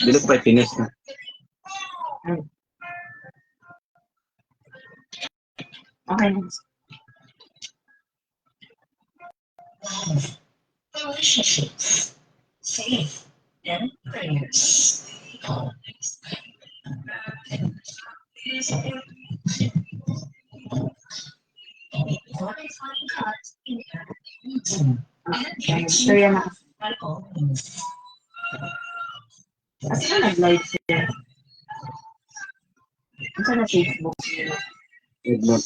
Dili pa finish na. Okay. Relationships, safe, and prayers. So yan na. Kasi na nag-live siya. Ito na Facebook. Edmond.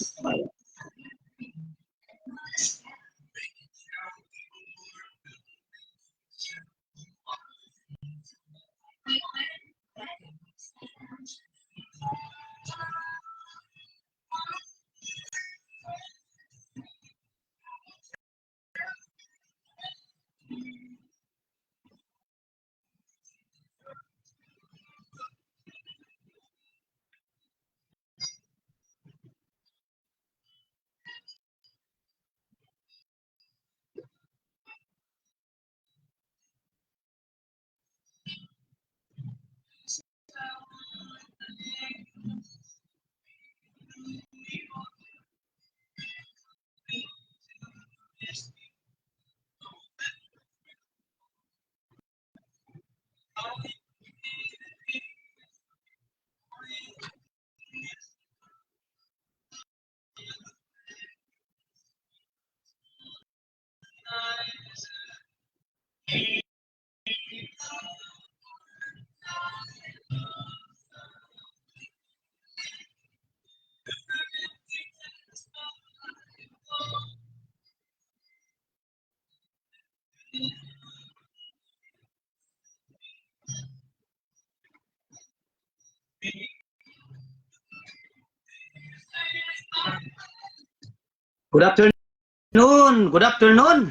Good afternoon. Good afternoon.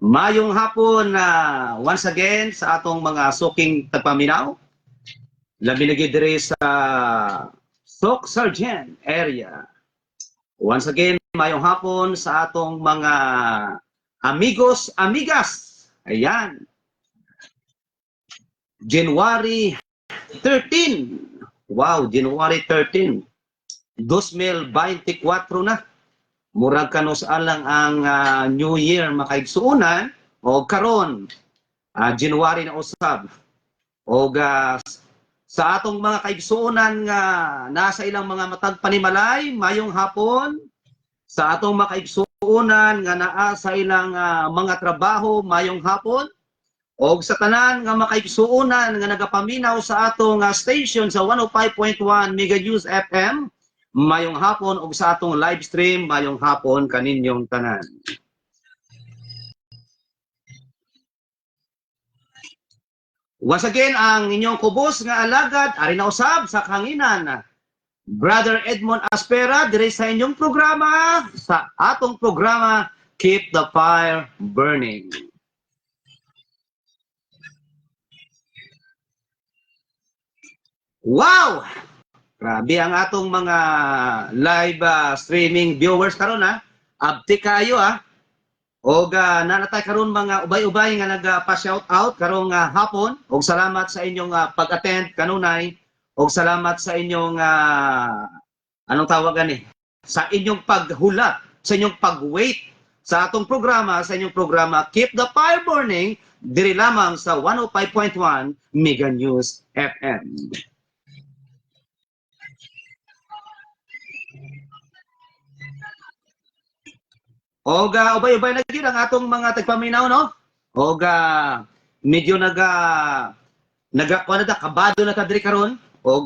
Mayong hapon na once again sa atong mga suking tagpaminaw. Labi lagi diri sa Sok Sargent area. Once again, mayong hapon sa atong mga amigos, amigas. Ayan. January 13. Wow, January 13. 2024 na. Murag kanos alang ang New Year makaigsuunan o karon January na usab. O sa atong mga kaigsuunan nga nasa ilang mga matag panimalay mayong hapon, sa atong mga kaigsuunan nga naa sa ilang mga trabaho mayong hapon, o sa tanan nga makaigsuunan nga nagapaminaw sa atong station sa 105.1 Mega News FM mayong hapon, o sa atong live stream mayong hapon kaninyong tanan. Once again, ang inyong kubos nga alagad ari na usab sa kanginan, Brother Edmond Aspera diri sa inyong programa, sa atong programa Keep the Fire Burning. Wow! Grabe ang atong mga live streaming viewers karon ha. Abti kayo ha. Og nanatay karon mga ubay-ubay nga nagpa-shout out karong hapon. Og salamat sa inyong pag-attend kanunay. Og salamat sa inyong anong tawagan ni? Sa inyong paghulat, sa inyong pag-wait sa atong programa, sa inyong programa Keep the Fire Burning diri lamang sa 105.1 Mega News FM. Og ubay-ubay na gyud ang atong mga tagpaminaw no. Og medyo kabado na ta diri karon. Og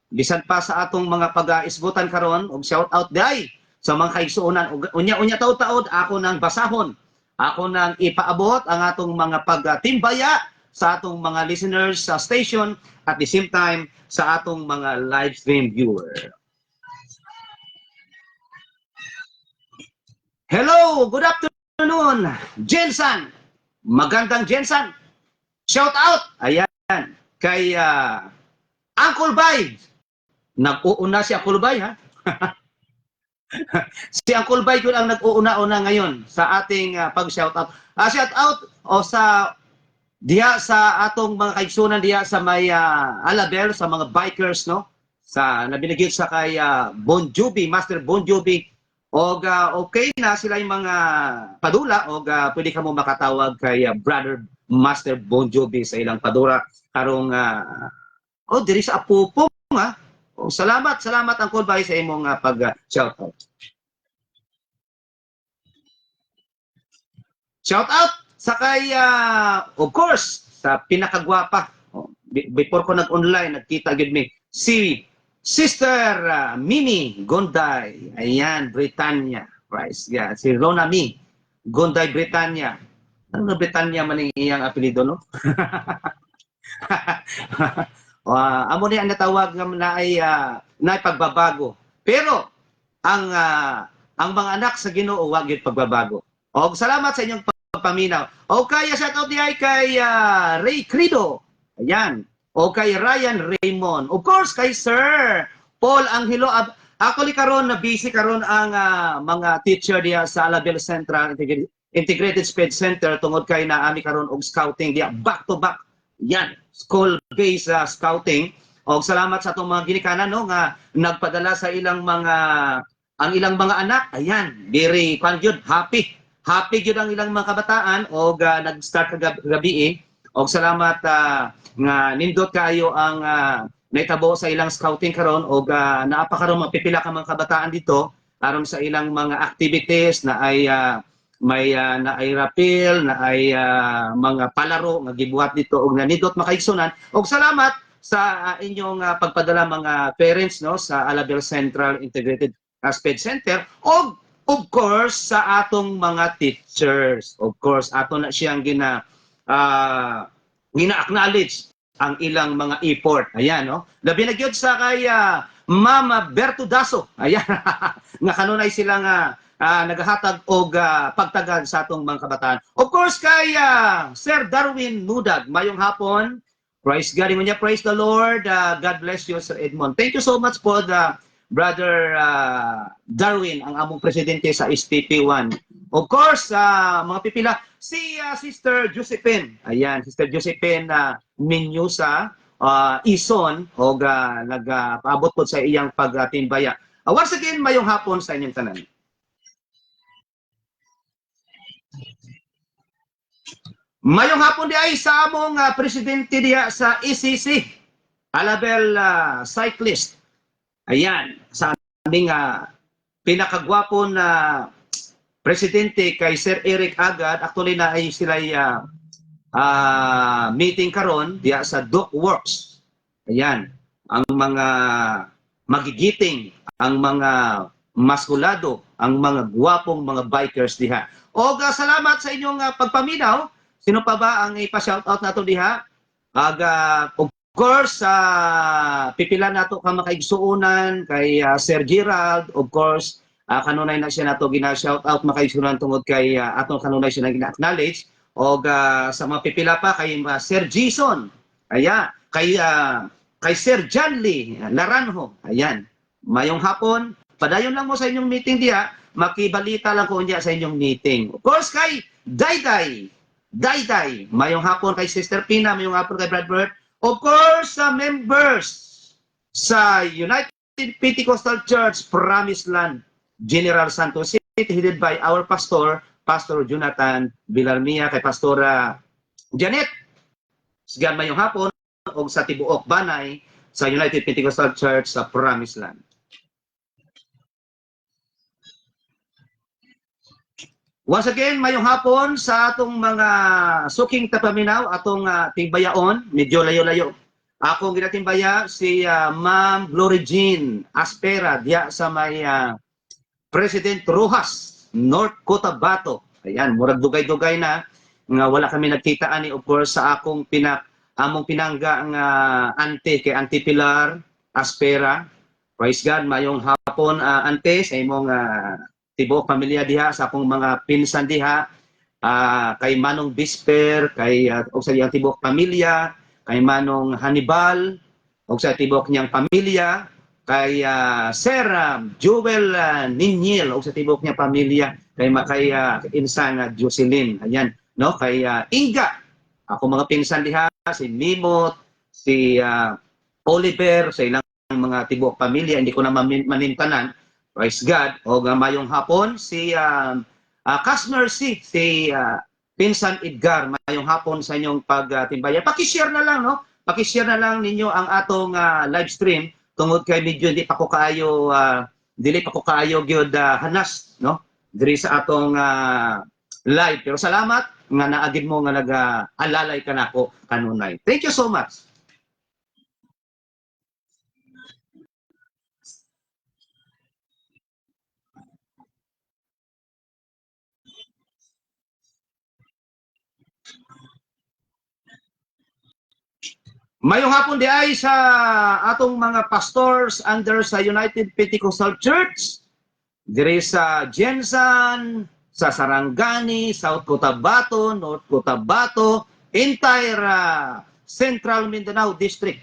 bisan pa sa atong mga pag-isgutan karon, og shout out day sa mga kaigsuonan. Og unya taud-taud ako nang basahon. Ako nang ipaabot ang atong mga pagtimbaya sa atong mga listeners sa station at the same time sa atong mga live stream viewer. Hello, good afternoon, Jensen. Magandang Jensen. Shout out, ayan, kay Uncle Bay. Nag-uuna si Uncle Bay, ha? Si Uncle Bay yun ang nag-uuna-una ngayon sa ating pag-shout out. Shout out o sa diha sa atong mga kaigsunan diha sa may Alabel sa mga bikers no sa nabinigit sa kay Bon Jovi, Master Bon Jovi og okay na sila yung mga padula og pwede ka mo makatawag kay Brother Master Bon Jovi sa ilang padura karong diri sa Apupong salamat Uncle Bay sa imong pag shout out. Shout out sa kay, of course, sa pinakagwapa. Before ko nag-online, nagkita gid mi si Sister Mimi Gonday. Ayan, Britannia. Price. Yeah, si Rona Mi Gonday, Britannia. Ano na Britannia man ang iyang apelido, no? Amo ni ang natawag na ay pagbabago. Pero ang mga anak sa Ginoo wag gyud pagbabago. Og salamat sa inyong paminaw. O kaya shout out diay kay Ray Crido. Ayan. O kay Ryan Raymond. Of course kay Sir Paul Angelo. Actually karon na busy karon ang mga teacher diya sa Alabel Central Integrated Speed Center tungod kay naami karon og scouting diya back to back. Yan, school-based scouting. Og salamat sa atong mga ginikanan no nga nagpadala sa ilang mga anak. Ayan, very happy gyud ang ilang mga kabataan og nag-start gabi og salamat nga nindot kayo ang naitabo sa ilang scouting karon og naapakaron mapipila ka mga kabataan dito aron sa ilang mga activities na ay may na ay rapil na ay mga palaro nga gibuhat dito og nanindot makaigsunan og salamat sa inyong pagpadala mga parents no sa Alabel Central Integrated Speed Center og of course, sa atong mga teachers. Of course, ato na siyang gina-acknowledge ang ilang mga effort. Ayan, no? Labi na gyud sa kay Mama Bertudaso. Ayan, nga kanunay sila nga naghatag og pagtagad sa atong mga kabataan. Of course, kay Sir Darwin Nudag. Mayong hapon. Praise God. Praise the Lord. God bless you, Sir Edmond. Thank you so much for the Brother Darwin, ang among presidente sa SPP1. Of course, mga pipila, si Sister Josephine. Ayan, Sister Josephine Minyusa, Ison, o nagpaabot po sa iyang pagtimbaya. Once again, mayong hapon sa inyong tanan. Mayong hapon di ay sa among presidente diya sa ECC, Alabel Cyclist. Ayan, sa aming pinakagwapo na presidente kay Sir Eric Agad, actually na ay sila meeting karon diya sa Duke Works. Ayan, ang mga magigiting, ang mga maskulado, ang mga gwapong mga bikers diha. O salamat sa inyong pagpaminaw. Sino pa ba ang ipa-shoutout nato diha? Of course, pipila nato ka makaigsuunan kay Sir Gerald. Of course, kanunay na siya nato gina-shoutout makaigsuunan tungod kay atong kanunay siya na gina-acknowledge. O sa mga pipila pa kay Sir Jason. Ayan, kay Sir John Lee Laranjo. Ayan, mayong hapon. Padayon lang mo sa inyong meeting diya. Makibalita lang ko niya sa inyong meeting. Of course, kay Dayday. Mayong hapon kay Sister Pina. Mayong hapon kay Brad Bert. Of course, members sa United Pentecostal Church, Promised Land, General Santos City, headed by our pastor, Pastor Jonathan Villarmia, kay Pastora Janet. Sigan mayong hapon, o sa Tibuok Banay, sa United Pentecostal Church sa Promised Land. Once again, mayong hapon sa atong mga suking tapaminaw, atong timbayaon, medyo layo-layo. Akong ginatimbaya si Ma'am Glory Jean Aspera, diya sa may President Rojas, North Cotabato. Ayan, murag dugay-dugay na, nga wala kami nagkitaan ni, of course, sa among pinangga ang ante, kay Auntie Pilar Aspera. Praise God, mayong hapon, ante, sa imong tibuok pamilya diha, sa akong mga pinsan diha, kay Manong Bisper, kay og sa iyang tibuok pamilya, kay Manong Hannibal, og sa tibuok niyang pamilya, kay Sir Joel Ninyel, og sa tibuok niyang pamilya, kay insan Jocelyn, ayan, no, kay Inga ako mga pinsan diha, si Mimot, si Oliver, sa ilang mga tibuok pamilya, hindi ko na manintanan. Praise God. O mayong hapon, si Cash Mercy, si Pinsan Edgar, mayong hapon sa inyong pagtimbaya. Pakishare na lang, no? Pakishare na lang ninyo ang atong live stream tungod kay medyo dili pa ko kaayo gyud hanas, no? Diri sa atong live. Pero salamat nga naagid mo nga nag-alalay ka nako kanunay. Thank you so much. Mayong hapon di ay sa atong mga pastors under sa United Pentecostal Church, diri sa Jensan, sa Sarangani, South Cotabato, North Cotabato, entire Central Mindanao District.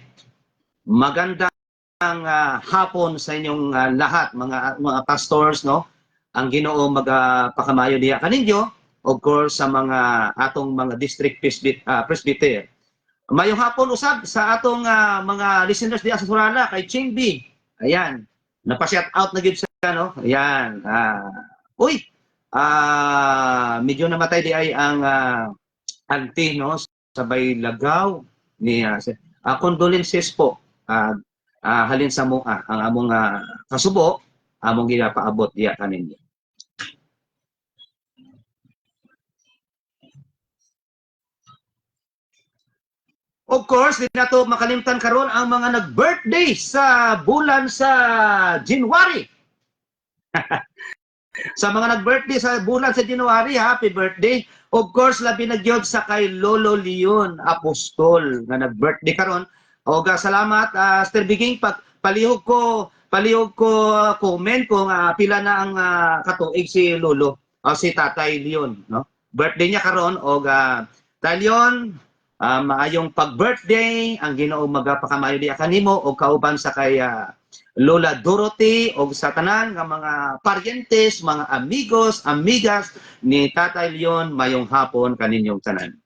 Magandang hapon sa inyong lahat, mga pastors, no? Ang Ginoo magpakamayo diya kaninyo, of course, sa mga atong mga district presbyter. Mayong hapon usab sa atong mga listeners diya sa Surala kay Chingbi. Ayan. Napa-shout out na gyud siya, no? Ayan. Medyo namatay di ay ang auntie, no? Sabay lagaw ni condolences po. Halin sa mo ang among kasubo among ginapaabot diya kaninyo. Of course, di na to makalimtan karon ang mga nag-birthday sa bulan sa January. Sa mga nag-birthday sa bulan sa January, happy birthday. Of course, labi na gyud sa kay Lolo Leon Apostol nga nag-birthday karon. O salamat Sir Biging, palihog ko comment kung pila na ang katuig si Lolo o si Tatay Leon, no? Birthday niya karon o Tatay Leon, maayong pag-birthday, ang Ginoo magapakamayo di kanimo o kauban sa kay Lola Dorothy o sa tanan nga mga paryentes, mga amigos, amigas ni Tatay Leon, mayong hapon kaninyong tanan.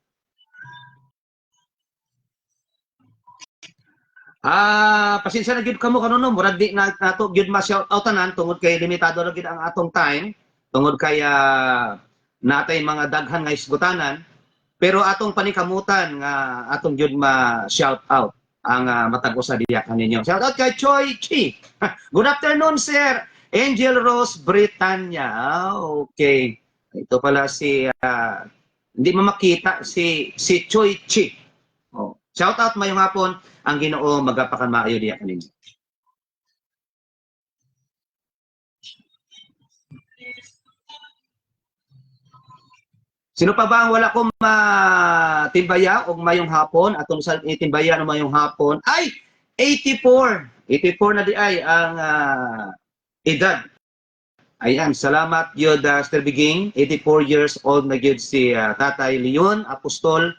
Pasensya na gyud kamo kanon, murag di na nato gyud ma-shout out tanan tungod kay limitado ra gyud ang atong time, tungod kay natay mga daghan nga isgutanan. Pero atong panikamutan nga atong gyud ma-shout out ang matag usa diya kaninyo. Shout out kay Choi Chi. Good afternoon, sir. Angel Rose Britannia. Okay. Ito pala si hindi mamakita si Choi Chi. Oh. Shout out mayong hapon, ang Ginoo magapakamayo diya kaninyo. Sino pa ba ang wala ko matimbaya og mayong hapon atong sa itimbaya ng mayong hapon ay 84 na di ay ang edad. Ayan, salamat gyud Sir Biging, 84 years old na gyud si Tatay Leon Apostol.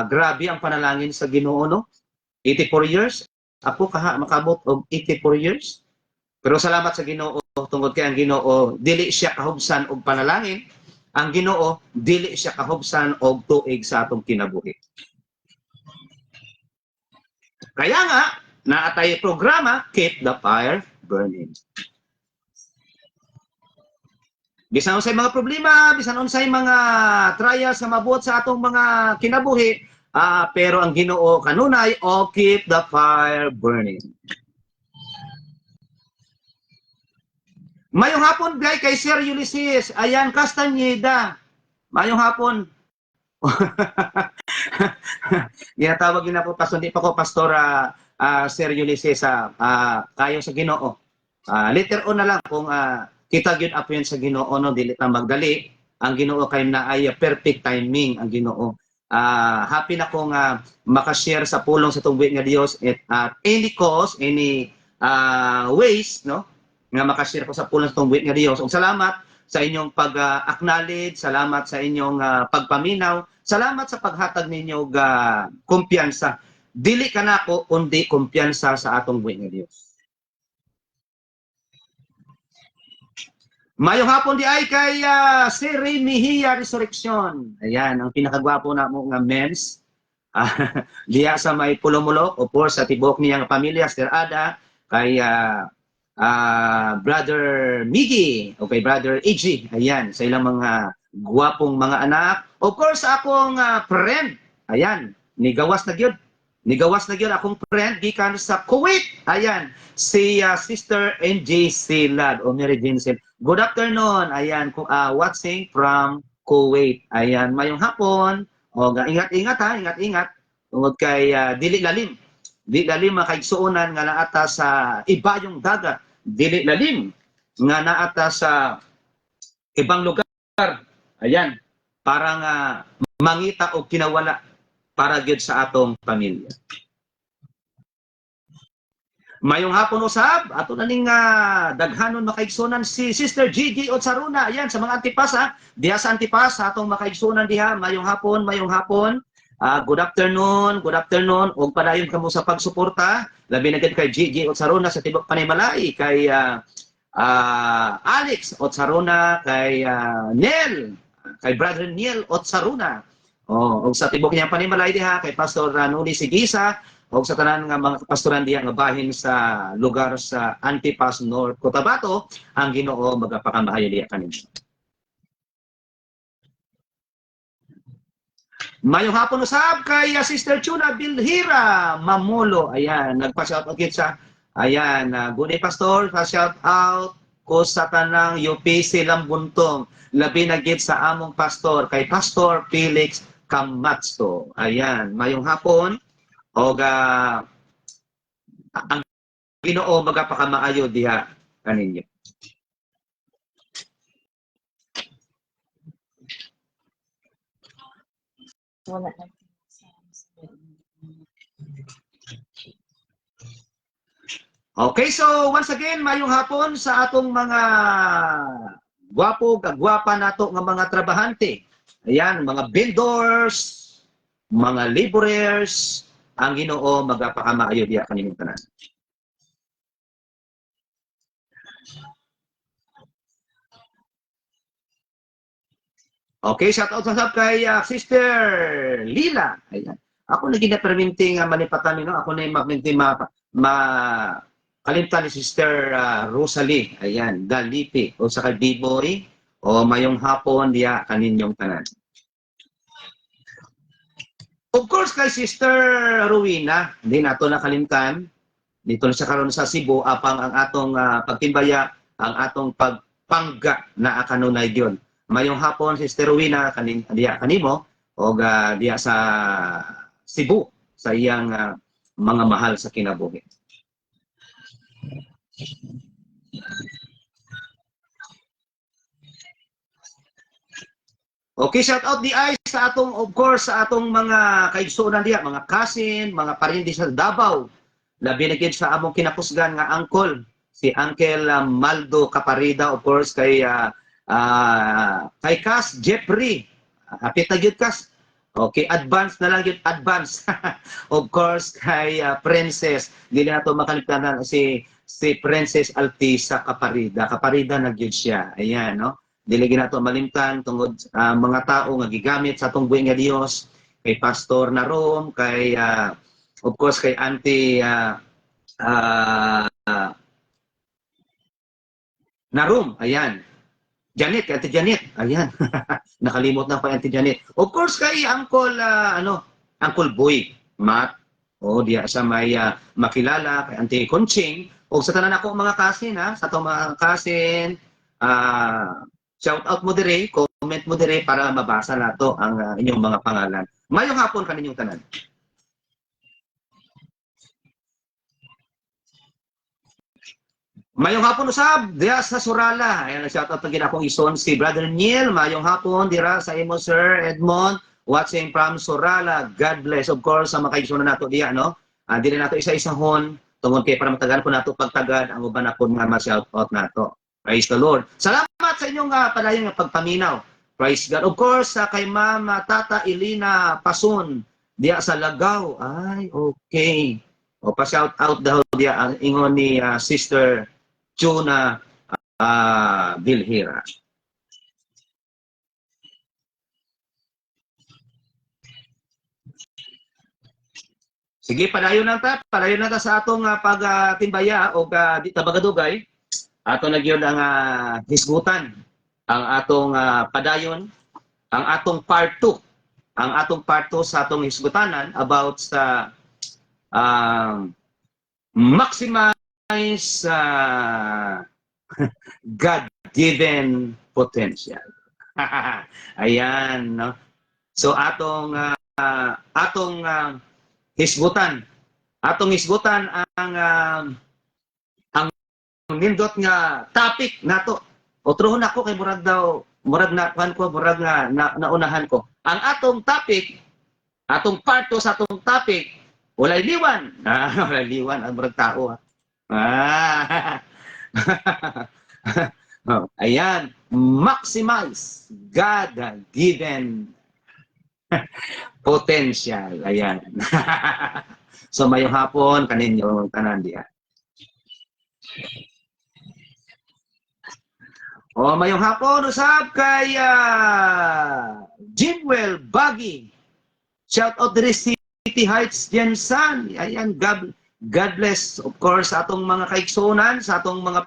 Grabe ang panalangin sa Ginoo, no? 84 years. Ako makabot og 84 years. Pero salamat sa Ginoo tungod kay ang Ginoo dili siya kahubsan og panalangin. Ang Ginoo dili siya kahubsan og tuig sa atong kinabuhi. Kaya nga naatay programa Keep the Fire Burning. Bisan unsay mga problema, bisan unsay mga trials sa mabuot sa atong mga kinabuhi, pero ang Ginoo kanunay o keep the fire burning. Mayong hapon gay kay Sir Ulysses. Ayan, Castañeda. Mayong hapon. Ginatawag yun ako, pastor, hindi pa ko pastor Sir Ulysses kayo sa Ginoo. Later on na lang kung kita gyud apo yun sa Ginoo, no, dili ta magdali. Ang Ginoo kay naay perfect timing ang Ginoo. Happy na kong makashare sa pulong sa tubuhi nga Dios at any cause, any ways, no, nga makashare ko sa pulong sa tubuhi nga Dios. Ug salamat sa inyong pag-acknowledge, salamat sa inyong pagpaminaw, salamat sa paghatag ninyo kumpiyansa. Dili kanako kundi kumpiyansa sa atong buhi nga Dios. Mayong hapon di ay kay si Mejia Resurrection. Ayan, ang pinakagwapo na mo nga mens. Diya sa may Pulomulok, of course, sa tibok niyang pamilya, Sir Ada, kay Brother Miggy, o kay Brother Iggy. Ayan, sa ilang mga gwapong mga anak. Of course, akong friend. Ayan, nigawas na gyud. Nigawas na gyud akong friend gikan sa Kuwait. Ayan, si Sister NJ Silad o Mary Vincent. Good afternoon. Ayan, watching from Kuwait. Ayan, mayong hapon. O ingat-ingat ha, ingat-ingat. Tungod kay dili lalim. Dili lalim makaigsuonan nga naata sa ibayong dagat. Dili lalim nga naata sa ibang lugar. Ayan, para nga mangita o kinawala para gyud sa atong pamilya. Mayong hapon usab, ato na ning daghanon makaigsunan si Sister Gigi Otsaruna. Ayan, sa mga Antipas ha. Diha sa Antipas, atong makaigsunan diha. Mayong hapon, mayong hapon. Good afternoon, good afternoon. Ug padayon kamo sa pagsuporta. Labi na gid kay Gigi Otsaruna sa tibok Panimalay, kay Alex Otsaruna, kay Nel, kay Brother Niel Otsaruna. O sa tibok niyang Panimalay diha, kay Pastor Nuli Sigisa, o sa tanan nga mga pastoran diha nga bahin sa lugar sa Antipas North Cotabato, ang Ginoo magapakamahayo diha kaninyo. Mayong hapon usab kay Sister Chuna Bilhira Mamulo. Ayan, nagpa-shout out sa ayan, good day Pastor, pa-shout out ko sa tanang UPC Lambuntong. Labi na gid sa among pastor kay Pastor Felix Camacho. Ayan, mayong hapon. O ang Ginoo magapakamaayo diha kaninyo. Wala na. Okay, so once again, mayong hapon sa atong mga gwapo, kagwapa nato nga mga trabahante. Ayan, mga vendors, mga laborers, ang Ginoo magapakamaayo diha kaninyong tanan. Okay, shout out sa kay Sister Lila. Ayan. Ako na gina-perminting malipatan no. Ako na perminting kalimtan ni Sister Rosalie. Ayan, Dalipi o sa kay B-boy o mayong hapon diha kaninyong tanan. Of course, kay Sister Rowena, hindi nato nakalimtan. Dito na siya karon sa Cebu, apang ang atong pagtimbaya, ang atong pagpangga na kanunay yun. Mayong hapon, Sister Rowena, diya kanimo, o diya sa Cebu, sa iyang mga mahal sa kinabuhi. Okay, shout out di ay sa atong, of course, sa atong mga kaigsuonan diya, mga cousin, mga parindi sa Davao. Labi na gid sa among kinapusgan nga uncle, si Uncle Maldo Caparida, of course, kay Cas Jeffrey. Hapit na gyud Cas. Okay, advance na lang yun, advance. Of course, kay Princess, hindi na ito makalimtanan si Princess Altisa Caparida. Caparida na gyud siya. Ayan, no? Dili ginato malimtan tungod mga tao nga gigamit sa atong buhi nga Dios, kay Pastor Narom, kay of course kay Auntie Narom, ayan. Janet, kay Auntie Janet, ayan. Nakalimot na pa Auntie Janet. Of course kay Uncle Uncle Boy, Matt, o diya sa may makilala kay Auntie Conching, o sa tanan ako mga cousin sa atong mga cousin, shout out mo dire, comment mo dire para mabasa nato ang inyong mga pangalan. Mayong hapon kaninyong tanan. Mayong hapon usab diya sa Surala. Ayan, shout out pagin akong ison si Brother Niel. Mayong hapon dira sa imo Sir Edmond, watching from Surala. God bless, of course, sa mga kaigsunan nato diya, no? Dili nato isa-isahon tungod kay para matagan po nato pagtagad ang uban na po nga ma-shout out nato. Praise the Lord. Salamat sa inyong padayong pagpaminaw. Praise God. Of course, kay Ma'am Tata Elina Pasun, diya sa Lagaw. Ay, okay. O pa-shout out daw diya ang ingon ni Sister Chuna Bilhira. Sige, padayon na ta sa atong pagtimbaya o di tabagadugay. Ato na gyud ang hisgutan, ang atong padayon, ang atong part 2. Ang atong part 2 sa atong hisgutanan about sa maximize God-given potential. Ayan, no? So atong hisgutan ang nindot nga topic nato. Utrohon ako kay murag na naunahan ko. Ang atong topic, atong part 2 sa atong topic, walay liwan. Walay liwan ang murag tao. Ayan, maximize God-given potential. Ayan. So mayong hapon kaninyo tanan diha. Mayong hapon usab kay Jimwell Baggy. Shout out to City Heights Jensen. Ayan, God bless of course sa atong mga kaigsunan, sa atong mga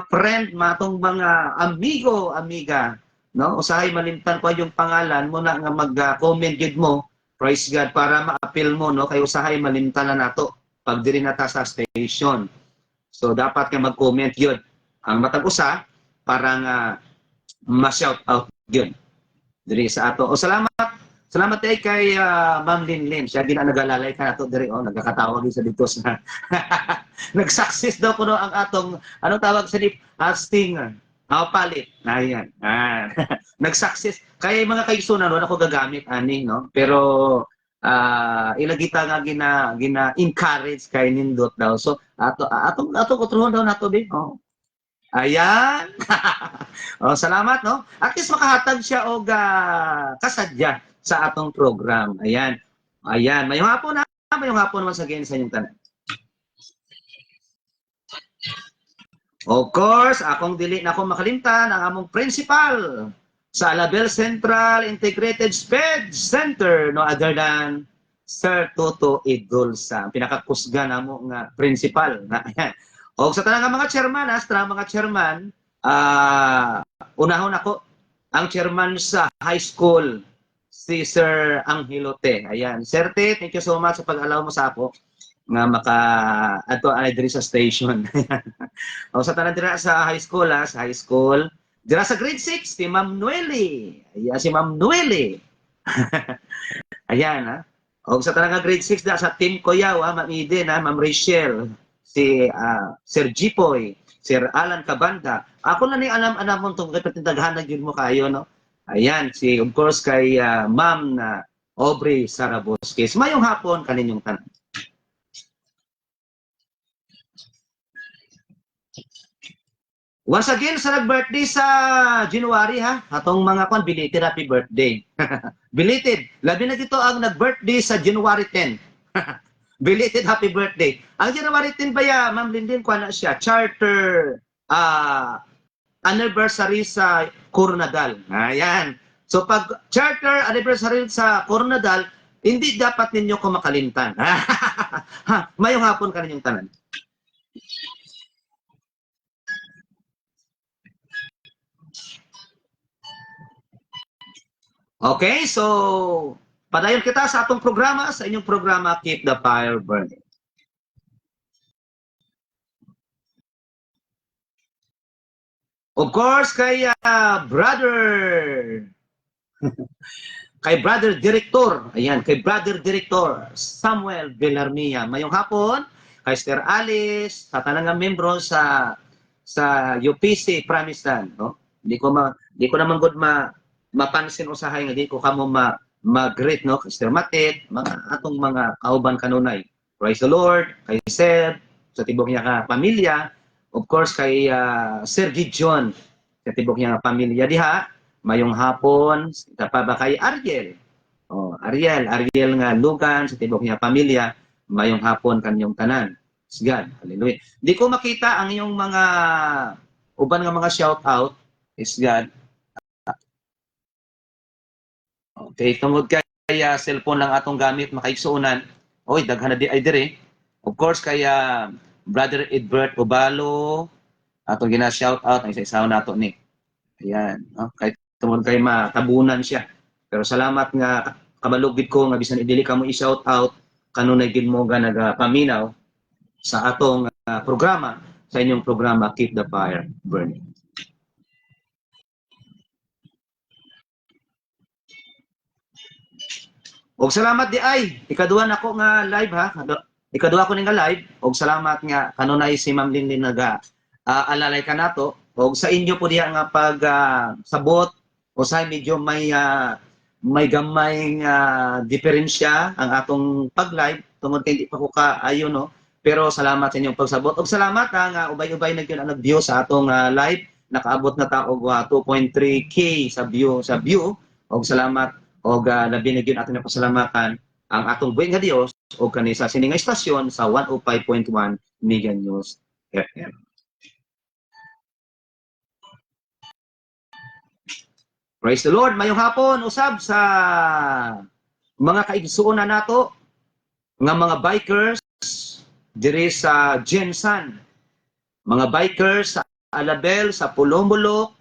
friend, matong mga amigo, amiga. No, usahay malimtan ko yung pangalan mo na nga mag-comment gid mo. Praise God para ma-appeal mo no kay usahay malimtan na nato pag diri nata sa station. So dapat ka mag-comment yun. Ang matag usa para nga ma-shout out yun diri sa ato. Salamat kay Ma'am Linlin. Siya gina nagalalay ka nato diri nagkakatawag sa dito sa nag-success daw kuno ang atong anong tawag sa dip stinger. Palit. Ayan. Nag-success. Kaya yung mga kaigsunan, wala ko gagamit, ani, no? Pero, ilagita nga gina-encourage kay nindot daw. So, atong kutruhon daw nato, din. Ayan. Salamat, no? At least makahatag siya og kasadya sa atong program. Ayan. Ayan. Mayong hapon naman sa sa inyong tanan. Of course, akong dili na akong makalimtan ang among principal sa Alabel Central Integrated SPED Center, no other than Sir Toto Idulsa, ang pinakakusga namo nga principal. O sa tanang mga chairman, unahon ako ang chairman sa high school, si Sir Angelote. Ayan, Sir T, thank you so much sa pag-allow mo sa ako nga ato ay diri sa station. O sa tanan dira sa high school, dira sa grade 6 si Ma'am Noeli. Ayan si Ma'am Noeli. Ayan O sa tanan nga grade 6 da sa team Koyaw, Ma'am Eden, Ma'am Rachel, si Sir Jipoy, Sir Alan Cabanda. Ako na ni alam mo tong katindaghan gyud mo kayo no. Ayan si of course kay Ma'am Aubrey Sarabosques. Mayong hapon kaninyong tanan. Once again, sa nag-birthday sa January atong mga belated happy birthday. Belated. Labi na dito ang nag-birthday sa January 10. Belated happy birthday. Ang January 10 ba Ma'am Lindin, na siya? Charter anniversary sa Coronadal. Ayan. So pag charter anniversary sa Coronadal, hindi dapat ninyo ko makalimtan. Mayong hapon ka ninyong tanan. Okay, so padayon kita sa atong programa, sa inyong programa Keep the Fire Burning. Of course, kay brother director, ayan, kay brother director Samuel Villarmia. Mayong hapon kay Sister Alice, sa tanang membro sa UPC Pramistan, no? Di ko naman good mapansin usahay nga di ko kamo mag-greet no Sister Matet, mga atong mga kauban kanunay. Praise the Lord, kay Sir, sa tibok niya ka pamilya, of course kay Sir Gideon, sa tibok niya ka pamilya diha. Mayong hapon, pa ba kay Ariel? Ariel nga lugan sa tibok niya pamilya, mayong hapon kanyong tanan. Praise God. Hallelujah. Di ko makita ang iyong mga uban nga mga shout out. Praise God. Okay, tungod kaya cellphone lang atong gamit makaigsuunan. Oy, daghan na di ay dire. Of course kaya Brother Edbert Obalo atong gina-shout out ang isa-isaw nato ni. Ayan, no? Kahit tungod kay matabunan siya. Pero salamat nga kabalugid ko nga bisan idili ka mo i-shout out kanunay gid mo nga nagapaminaw sa atong programa, sa inyong programa Keep the Fire Burning. Og salamat di ay ikaduha nako nga live ha. Ikaduha ko ning nga live og salamat nga kanunay si Ma'am Linlin naga alalay ka nato og sa inyo po diha nga pag sabot o sa medyo may gamay nga diferensya ang atong pag-live tungod kay hindi pa ko kaayo no. Pero salamat sa inyong pagsabot og salamat nga ubay-ubay na gyud ang nag-view sa atong live. Nakaabot na ta og 2.3k sa view og salamat og labi na gyud aton pasalamatan ang atong buhi nga Dios o kani sa sini nga istasyon sa 105.1 Mega News FM. Praise the Lord. Mayong hapon usab sa mga kaigsuonan nato nga mga bikers diri sa Jensan. Mga bikers sa Alabel, sa Pulombolok,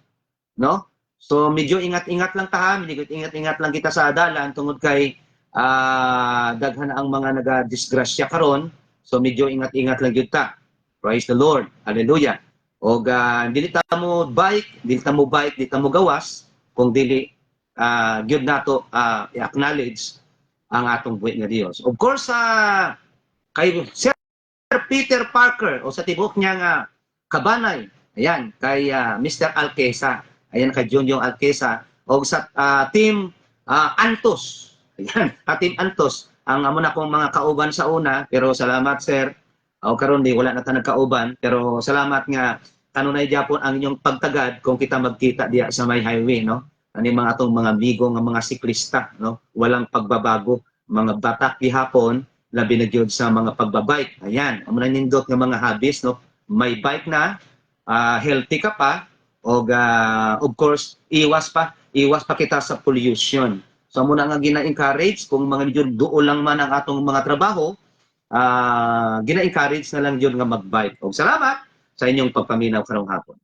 no? So medyo ingat-ingat lang ta, medyo ingat-ingat lang kita sa dalan tungod kay daghan ang mga nagadisgrasya karon. So medyo ingat-ingat lang gyud ta. Praise the Lord. Hallelujah. Og dili ta mo bike, dili ta mo gawas kung dili gyud nato i-acknowledge ang atong buhi nga Dios. Of course kay Sir Peter Parker o sa tibok niya nga kabanay, ayan, kay Mr. Alquesa, ayan kay Junjong Alquesa o sa team Antos. Ayan, team Antos ang amo na kong mga kauban sa una, pero salamat sir. O karon di wala na ta nagkauban, pero salamat nga kanunay gyapon ang inyong pagtagad kung kita magkita diya sa may highway, no? Ani mga atong mga amigo nga mga siklista, no? Walang pagbabago, mga batak gihapon labi na gyud sa mga pagbabike. Ayan, amo na nindot nga mga hobbies, no? May bike na, healthy ka pa, og of course iwas pa kita sa pollution. So muna nga gina-encourage kung mga medyo duol lang man ang atong mga trabaho, gina-encourage na lang yun nga mag-bike. Og salamat sa inyong pagpaminaw karong hapon.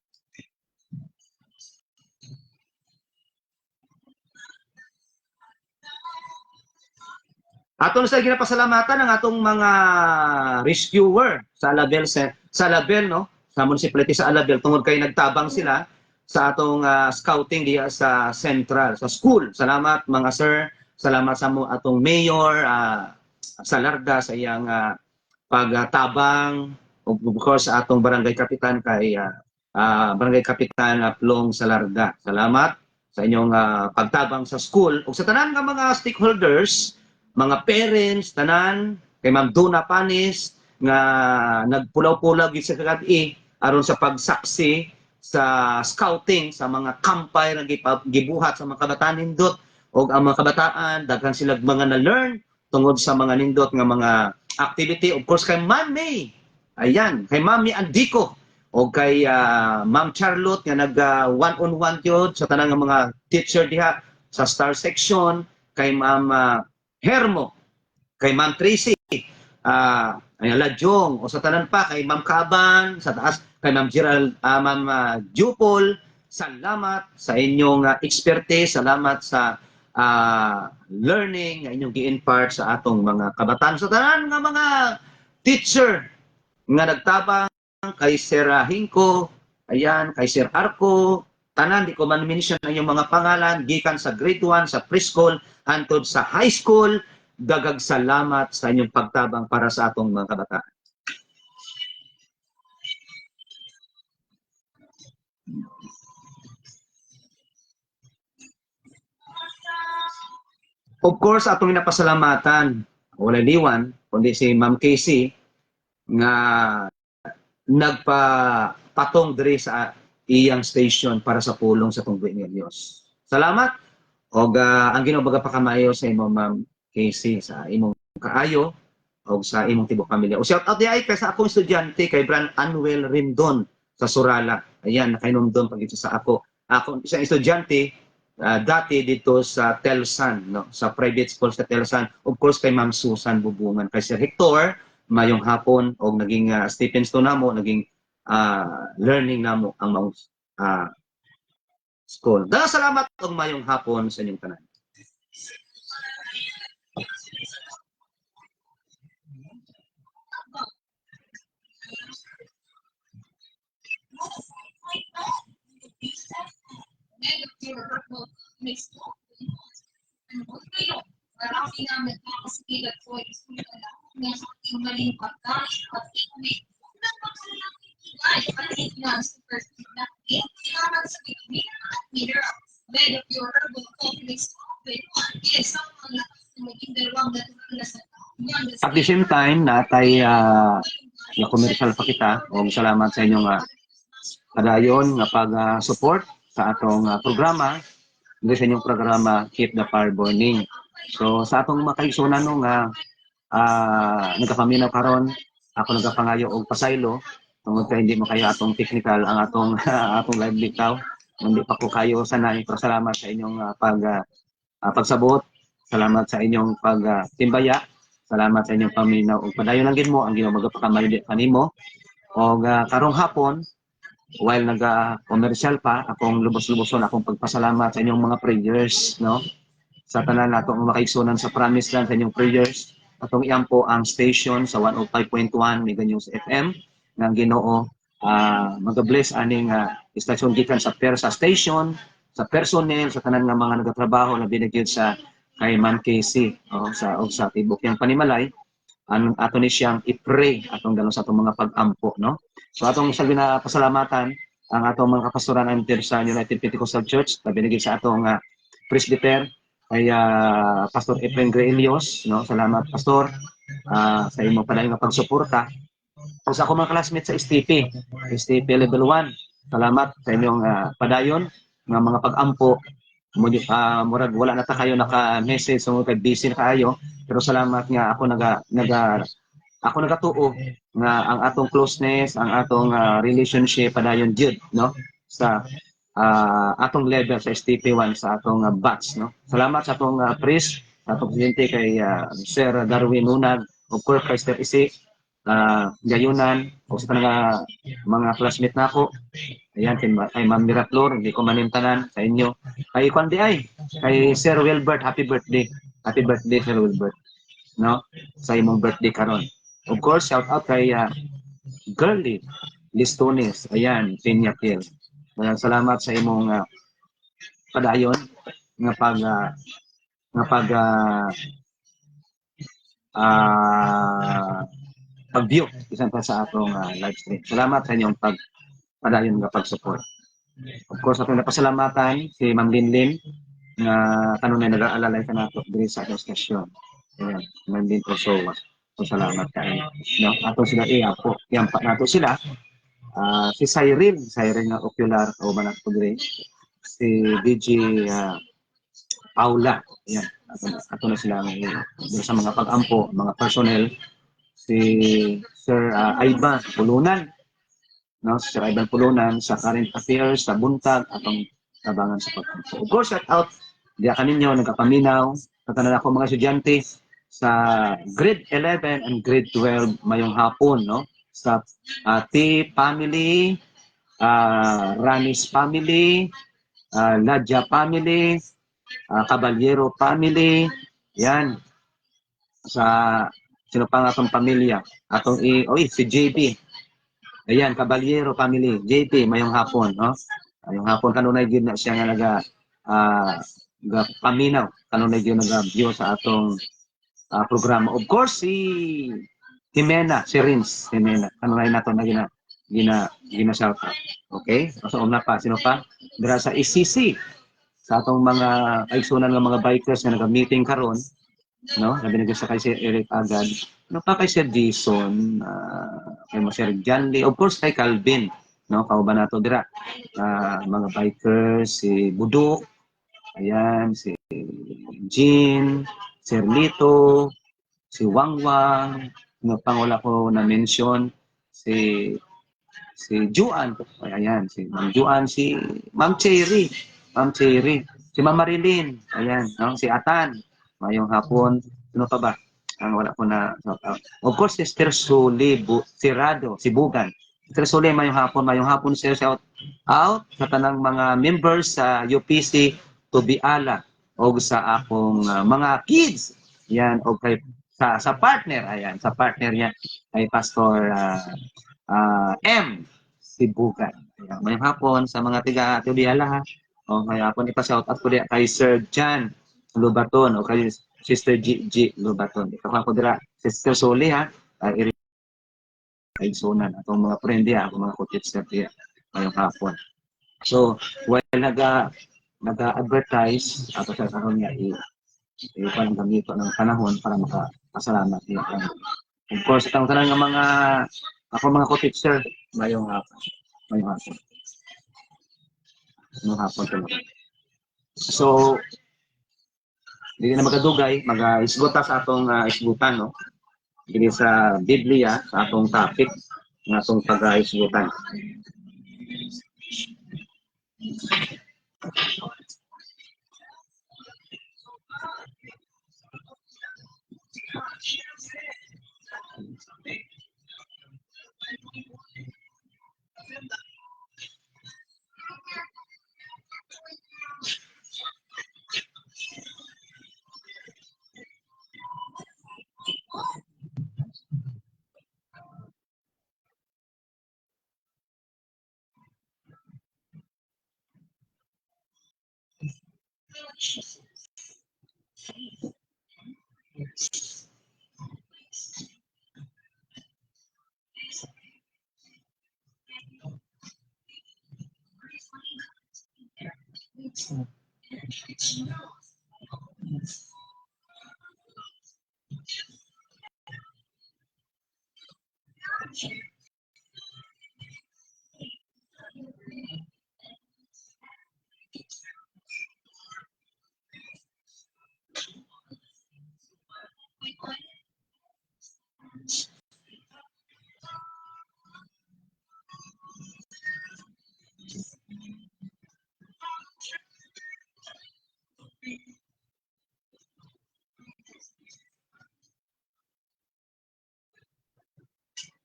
Aton sa ginapasalamatan ang atong mga rescuer sa Alabel, no? Sa municipality sa Alabel tungod kay nagtabang sila sa atong scouting diya sa Central, sa school. Salamat mga sir, salamat sa mo atong mayor Salarda sa iyang pagtabang, of course sa atong barangay kapitan kay barangay kapitan Plong Salarda. Salamat sa inyong pagtabang sa school ug sa tanan nga mga stakeholders, mga parents, tanan, kay Ma'am Duna Panis, nga nagpulaw-pulaw gid sa kagabi aron sa pagsaksi sa scouting sa mga kampay nga gibuhat sa mga kabataan nindot og ang mga kabataan daghan sila mga na-learn tungod sa mga nindot nga mga activity. Of course kay Ma'am May, ayan, kay Ma'am Andico o kay Ma'am Charlotte nga nag one-on-one yun sa tanang mga teacher diha sa Star Section, kay Ma'am Hermo, kay Ma'am Tracy, Ladyong, o sa tanan pa, kay Ma'am Kaban, sa taas, kay Ma'am Gerald, Ma'am Jupol, salamat sa inyong expertise, salamat sa learning nga inyong gi-impart sa atong mga kabataan. Sa tanan nga mga teacher nga nagtabang, kay Sir Hinko, ayan, kay Sir Arco, tanan, di ko man mention ang inyong mga pangalan, gikan sa grade 1, sa preschool, antod sa high school, dagag salamat sa inyong pagtabang para sa atong mga kabataan. Of course, atong napasalamatan, wala liwan, kundi si Ma'am Casey, nga nagpapatong diri sa iyang station para sa pulong sa tungbuhi nga Dios. Salamat. Og ang Ginoo baga pa kamayo sa imo Ma'am Casey sa imong kaayo o sa imong tibok pamilya. O shout out di ay kay sa akong estudyante kay Bran Anuel Rindon sa Surala. Ayan, nakainomdom pag ito sa ako. Ako isang estudyante dati dito sa Telsan, no, sa private school sa Telsan. Of course kay Ma'am Susan Bubungan, kay Sir Hector mayong hapon og naging stepping stone namo, naging learning namo ang mga school. Daghang salamat og mayong hapon sa inyong tanan. Marami na nagkakasigilan po ng aking maling pagkain at inuwi. Unang pagkakalaki at i-finance the first na kailangan sa vitamin at minerals. Made of your herbal coffee mix with isang mga maging dalawang natural na sa At the same time, natay na-commercial pa kita. O salamat sa inyong padayon nga pag-support sa atong programa. Hindi sa inyong programa, Keep the Fire Burning. So sa atong makaigsunan nung nagkapaminaw karon, ako nagapangayo og pasaylo tungod kay hindi mo kayo atong technical ang atong atong live bitaw. Hindi pa ko kayo sanay. Pero salamat sa inyong pagsabot. Salamat sa inyong pagtimbaya. Salamat sa inyong paminaw og padayon lang gid mo ang Ginoo magapakamayo kanimo. Og karong hapon while naga-commercial pa, akong lubos-luboson akong pagpasalamat sa inyong mga prayers, no? Sa tanan nato ang makaigsunan sa Promise Land sa inyong prayers. Atong iampo ang station sa 105.1 Mega News FM nga Ginoo mag-bless aning istasyon gikan sa sa station, sa personnel, sa tanan nga mga nagatrabaho na binigyan sa kay Ma'am Casey sa tibok yang panimalay. Ato ni siyang i-pray atong dalon sa atong mga pag-ampo, no? So atong sa pasalamatan ang atong mga kapastoran under sa United Pentecostal Church na binigay sa atong presbyter kay Pastor Efren Greilios, no? Salamat Pastor sa imong padayon nga pagsuporta. O sa akong mga classmates sa STP level 1, salamat sa inyong padayon nga mga pag-ampo. Murag wala na ta kayo naka-message so kay busy na kayo, pero salamat nga ako ako nagatuo nga ang atong closeness, ang atong relationship padayon jud, no, sa atong level sa STP1 sa atong batch, no. Salamat sa atong priest, sa atong presidente kay Sir Darwin Nunag, of course kay Sir Isi Gayunan, o sa mga classmate nako. Ayan, kay Ma'am Miraklor, hindi ko manintanan sa inyo. Kay Kwandi kay Sir Wilbert, happy birthday. Happy birthday, Sir Wilbert. No? Sa imong birthday karon. Of course, shout out kay Girly Listones. Ayan, Pinyakil. Salamat sa imong padayon nga pag-view bisan pa sa atong live stream. Salamat sa inyong padayon nga pag-support. Of course, atong napasalamatan si Ma'am Linlin nga kanunay nag-aalalay ka nato diri sa atong stasyon. Ayan, Ma'am Lin Prosowa. So, salamat kayo. No? Ato sila po. Yan pa nato sila. Si Cyril nga ocular o manak diri. Si DJ Paula. Ayan, ato na sila sa mga pag-ampo, mga personnel. Si Sir Ivan Pulunan, no? Si Sir Ivan Pulunan sa current affairs sa buntag atong tabangan sa pagkampo. Of course, shout out diya kaninyo nagkapaminaw sa tanan ako mga estudyante sa grade 11 and grade 12 mayong hapon, no? Sa T family, Ranis family, Ladja family, Caballero family, yan. Sa sino pa nga atong pamilya? Atong si JP. Ayan, Caballero family. JP, mayong hapon, no? Mayong hapon, kanunay gyud na siya nga paminaw. Kanunay gyud nag-view sa atong programa. Of course, si Jimena, si Rins, Jimena. Kanunay nato na gina-shout out. Okay? So, una pa, sino pa? Dira sa ECC. Sa atong mga kaigsunan ng mga bikers nga nag-meeting karon, no? Nabinigay sa kay Sir Eric Agad. Ano pa kay Sir Jason, kay Sir John Lee, of course kay Calvin, no? Kauban nato dira. Mga bikers, si Budok, ayan, si Jean, Sir Lito, si Wangwang, no pang wala ko na mention, si Juan, ayan, si Ma'am Juan, si Ma'am Cherry, si Ma'am Marilyn, ayan, no? Si Atan, mayong hapon, ano pa ba? Ang wala ko na, of course, Sister Suli, Tirado, si Bugan. Sister Suli, mayong hapon, sir, shout out sa tanang mga members sa UPC Tubiala o sa akong mga kids, yan, o kay sa partner, ayan, sa partner niya, kay Pastor M. Sibugan. Mayang hapon sa mga tiga Tubiala ha. O may hapon ipa-shout out ko diya kay Sir Jan Lubaton o kay Sister G. Lubaton. Ito ko dira Sister Soli ha. Kay Sonan atong mga friend diya, mga kutitster diya mayang hapon. So, while naga-advertise ato sa karon nga ipan gamito ng panahon para makasalamat niya. Of course, itang tanan nga mga ako mga kutitster mayong hapon. Mayong hapon. Mayong hapon talaga. So, hindi na magadugay, mag-isguta sa atong isgutan, no? Dili sa Biblia, sa atong topic, ng atong pag-isgutan.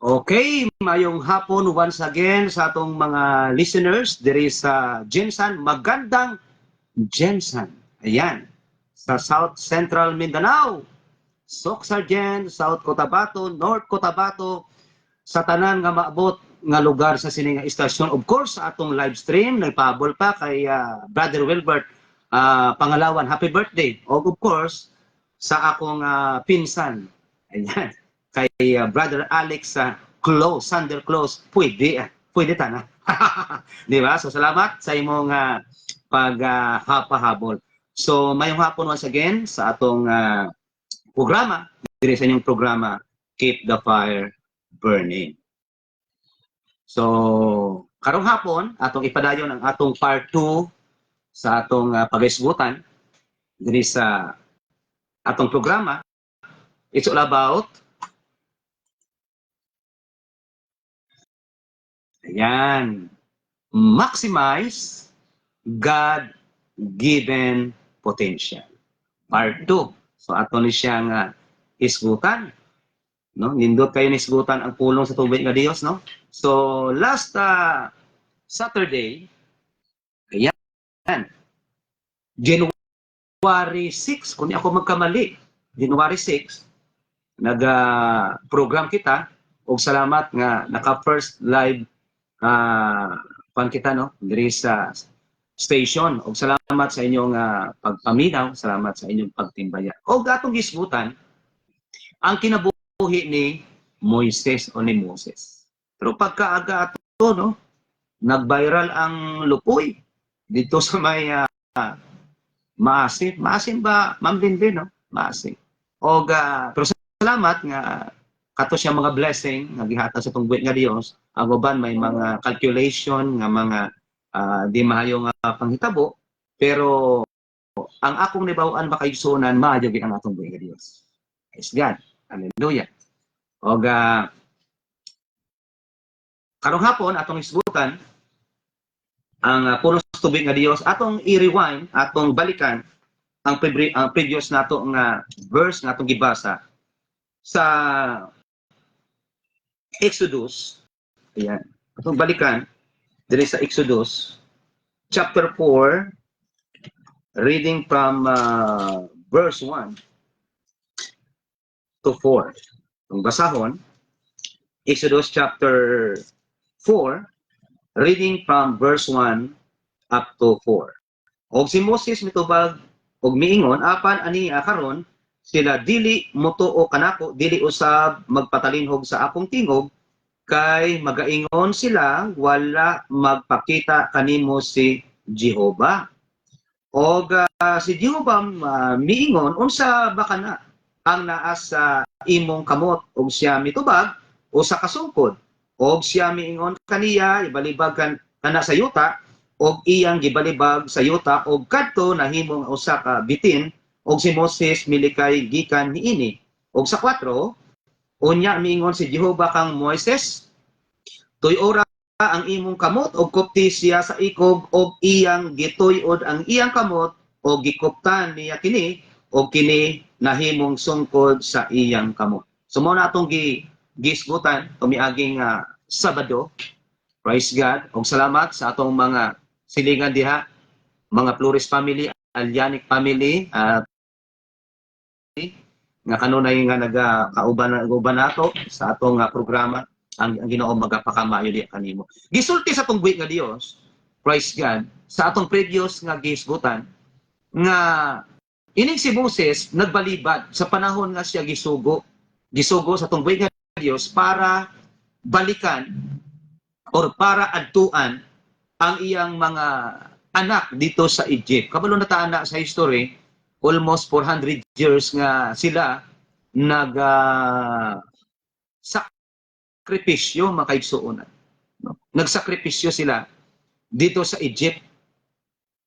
Okay, mayong hapon once again sa atong mga listeners diri sa Jensan, magandang Jensan. Ayan, sa South Central Mindanao, Sok Sargent, South Cotabato, North Cotabato, sa tanan nga maabot nga lugar sa sining istasyon. Of course, sa atong live stream, nagpahabol pa kay Brother Wilbert Pangalawan, happy birthday. O of course, sa akong pinsan, ayan, kay Brother Alex Close, Sander Close, pwede ta na. Di ba? So salamat sa imong paghapahabol. So mayong hapon once again sa atong programa, diri sa inyong programa, Keep the Fire Burning. So karong hapon, atong ipadayon ang atong part 2 sa atong pag-isgutan diri sa atong programa. It's all about ayan, maximize God-given potential. Part 2. So ato ni siyang isgutan, no? Nindot kayo ni isgutan ang pulong sa tubig nga Dios, no? So last Saturday, ayan, January 6, kung di ako magkamali, January 6, nag-program kita, og salamat nga naka-first live pan kita, no? Diri sa station. Og salamat sa inyong pagpaminaw, salamat sa inyong pagtimbaya. Og atong gisgutan, ang kinabuhi ni Moises o ni Moses. Pero pagkaaga ato, no? Nag-viral ang lupoy dito sa may Maasin. Maasin ba, Ma'am Lindy, no? Maasin. Og pero salamat nga kato siya mga blessing nga gihatag sa tungguit nga Dios. Ang uban may mga calculation nga mga di maayo nga panghitabo, pero ang akong nibaw-an makaigsunan maayo gid ang atong buhi nga Dios. Praise God. Hallelujah. O karong hapon atong isgutan ang punos tubig nga Dios, atong i-rewind, atong balikan ang previous nato nga verse nga atong gibasa sa Exodus. Ayan. Atong balikan diri sa Exodus chapter 4, reading from verse 1 to 4. Ang basahon, Exodus chapter 4, reading from verse 1 up to 4. Og si Moses mitubag og miingon, apan ani karon sila dili motuo kanako, dili usab magpatalinhog sa akong tingog, kay magaingon sila wala magpakita kanimo si Jehova. Og si Jehova miingon, unsa ba kana ang naa sa imong kamot? Og siya mitubag usa ka sungkod. Og siya miingon kaniya ibalibag kana sa yuta, og iyang gibalibag sa yuta, og kadto nahimong usa ka bitin, og si Moses milikay gikan niini. Og sa 4, unya miingon si Jehova kang Moises, tuy-ora ang imong kamot, og kupti siya sa ikog, og iyang gituy-od ang iyang kamot, og gikuptan niya kini, og kini nahimong sungkod sa iyang kamot. So mo na atong gisgutan tumiaging Sabado. Praise God. Og salamat sa atong mga silingan diha, mga Flores family, Alianic family, nga kanunay nga nagkauban nato sa atong programa, ang Ginoo magapakamayo di kanimo. Gisulti sa atong buhi nga Dios, praise God, sa atong previous nga gisgutan, nga ining si Moses nagbalibad sa panahon nga siya gisugo sa atong buhi nga Dios para balikan or para adtuan ang iyang mga anak dito sa Egypt. Kabalo na taana sa history, almost 400 years nga sila sakripisyo makaigsuonan. No? Nagsakripisyo sila dito sa Egypt.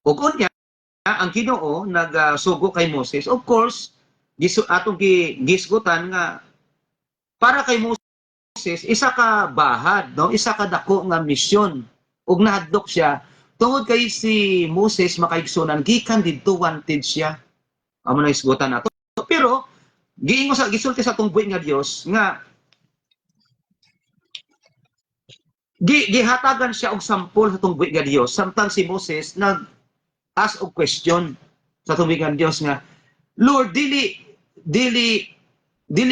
O kunya, ang Ginoo nagsugo kay Moses. Of course, atong gisgutan nga para kay Moses, isa ka bahad, no? Isa ka dako nga misyon. Ug nahadlok siya tungod kay si Moses makaigsunan gikan didto wanted siya. Amo na isgutan nato. Pero gisulti sa atong buhi nga Dios nga gihatagan siya og sampol sa atong buhi nga Dios samtang si Moses nag-ask og question sa atong buhi nga Dios nga, Lord, dili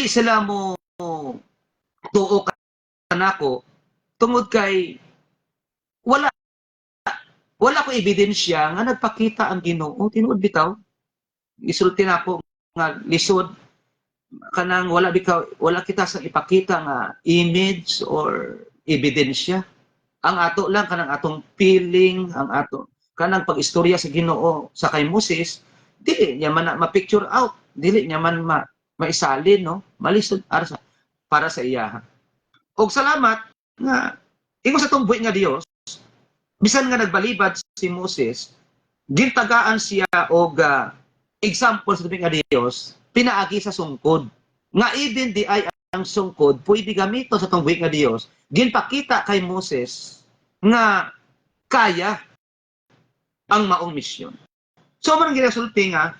sila mo tuo kanako tungod kay wala ko ebidensya nga nagpakita ang Ginoo. Tinuod bitaw. Isulti nako nga lisod kanang wala kita sa ipakita nga image or ebidensya. Ang ato lang kanang atong feeling, ang ato kanang pag-istorya sa Ginoo sa kay Moses, dili niya man ma-picture out, dili niya man maisalin, no? Malisod para sa iya. Og salamat nga ingon sa tong buhi nga Dios, bisan nga nagbalibad si Moses, gintagaan siya og example sa tubig nga Dios, pinaagi sa sungkod. Nga even di ay ang sungkod, pwede gamito sa tong buhi nga Dios, ginpakita kay Moses nga kaya ang maong misyon. So man ginasulti nga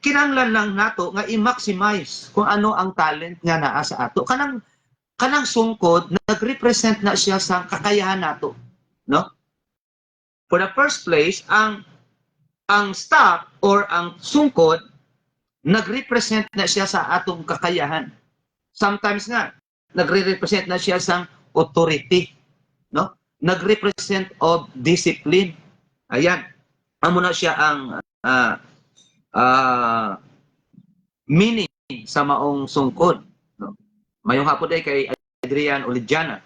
kinahanglan lang nato nga i-maximize kung ano ang talent nga naa sa ato. Kanang sungkod nag-represent na siya sa kakayahan nato, no? For the first place, ang staff or ang sungkod nag-represent na siya sa atong kakayahan. Sometimes nga nagre-represent na siya sa authority, no? Nag-represent of discipline. Ayan. Amo na siya ang meaning sa maong sungkod. No? Mayong hapon day kay Adrian Olidiana,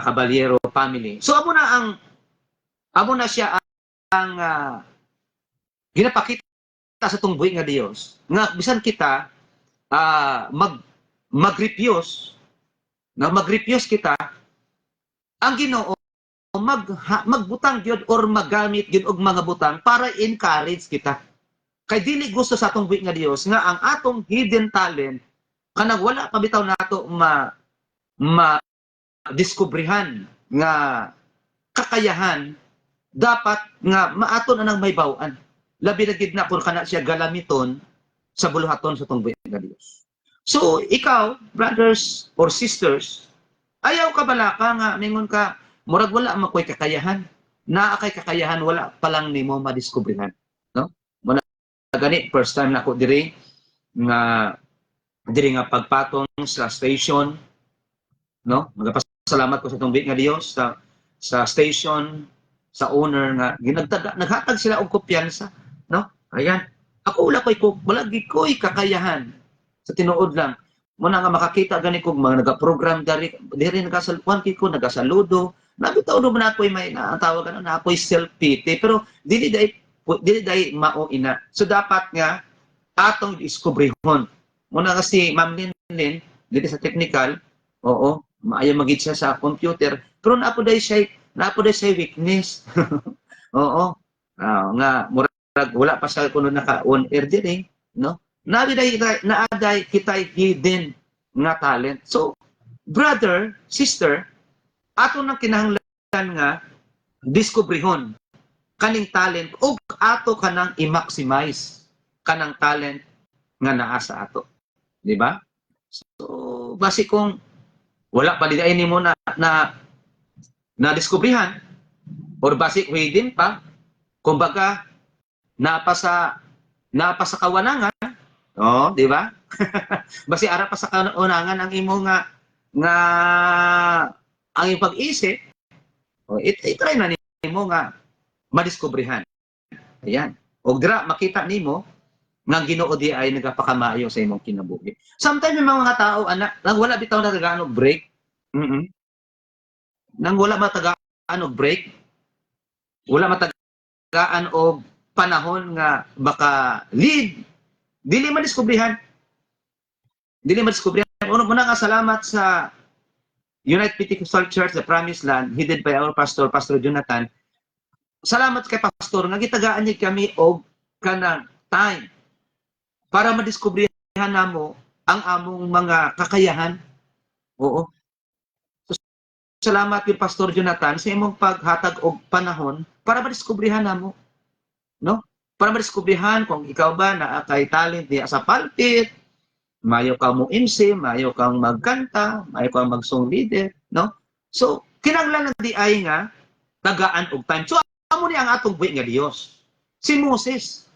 Caballero family. So amo na siya ang ginapakita sa tong buhi nga Dios. Nga bisan kita mag-refuse kita, ang Ginoo magbutang gyud or magamit gyud og mga butang para encourage kita. Kay dili gusto sa atong buhi nga Dios nga ang atong hidden talent kanang wala pa bitaw nato ma diskubrihan nga kakayahan dapat nga maaton anang may bawaan. Labi na gid na kung kana siya galamiton sa buluhaton sa atong buhi nga Dios. So ikaw, brothers or sisters, ayaw ka bala ka nga mingon ka murag wala makoy kakayahan. Naa kay kakayahan wala pa lang nimo madiskubrihan, no? Muna gani first time na ako diri nga pagpatong sa station, no? Magpasalamat ko sa tong nga Dios sa station, sa owner nga naghatag sila og kumpiyansa, no? Ayan. Ako wala ko'y kakayahan sa tinuod lang. Muna nga makakita gani ko mga nagaprogram diri nagasalpuan ko, nagasaludo. Nabitaw do man ako'y may natawag na ako'y self-pity pero dili dai mao ina. So dapat nga atong diskubrihon. Muna nga si Ma'am Lynn dito sa technical, oo, maayo magid siya sa computer, pero naapo dai siya weakness. Oo. Nga murag wala pa sa kuno naka on air diri, no? Naaday kitay hidden nga talent. So, brother, sister, ato nang kinahanglan nga diskubrihon kaning talent ug ato kanang i-maximize kanang talent nga naa sa ato. Di ba? So, basi kung wala pa diay nimo na diskubrihan or basi hidden pa, kumbaga napa sa kawanangan, oh, di ba? Basi ara pa sa kawanangan ang imo nga ang iyong pag-isip, itry na nimo nga madiskubrihan. Ayan. O dira makita nimo nga Ginoo di ay nagapakamayo sa imong kinabuhi. Sometimes may mga tao anak nang wala bitaw na tagaano break. Nang wala matagaan og break, wala matagaan og panahon nga baka lead, dili madiskubrihan. Una nga salamat sa United Pentecostal Church, the Promised Land, headed by our pastor, Pastor Jonathan. Salamat kay pastor nga gitagaan niya kami og kanang time para madiskubrihan namo ang among mga kakayahan. Oo. So, salamat kay Pastor Jonathan sa imong paghatag og panahon para madiskubrihan namo, no? Para madiskubrihan kung ikaw ba naa kay talent diya sa pulpit, mayo ka mo MC, mayo kang magkanta, mayo kang mag-song leader, no? So, kinahanglan di ay nga tagaan og time. So, amo ni ang atong buhi nga Dios. Si Moses,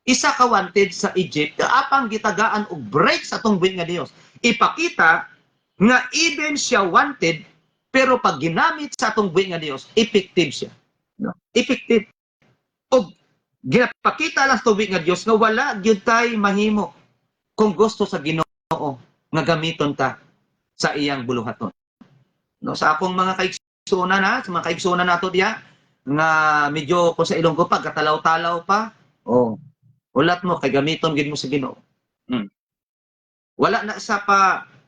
isa ka wanted sa Egypt, apang gitagaan og break sa atong buhi nga Dios. Ipakita nga even siya wanted, pero pag ginamit sa atong buhi nga Dios, effective siya. No? Effective. Og ginapakita lang sa buhi nga Dios nga wala gyud tay mahimo kung gusto sa Ginoo nga gamiton ta sa iyang buluhaton. No, sa akong mga kaigsunan sa mga kaigsunan nato diya nga medyo ko sa Ilonggo pa katalaw-talaw pa. Oh. Ulat mo kay gamiton gid mo sa Ginoo. Wala na sa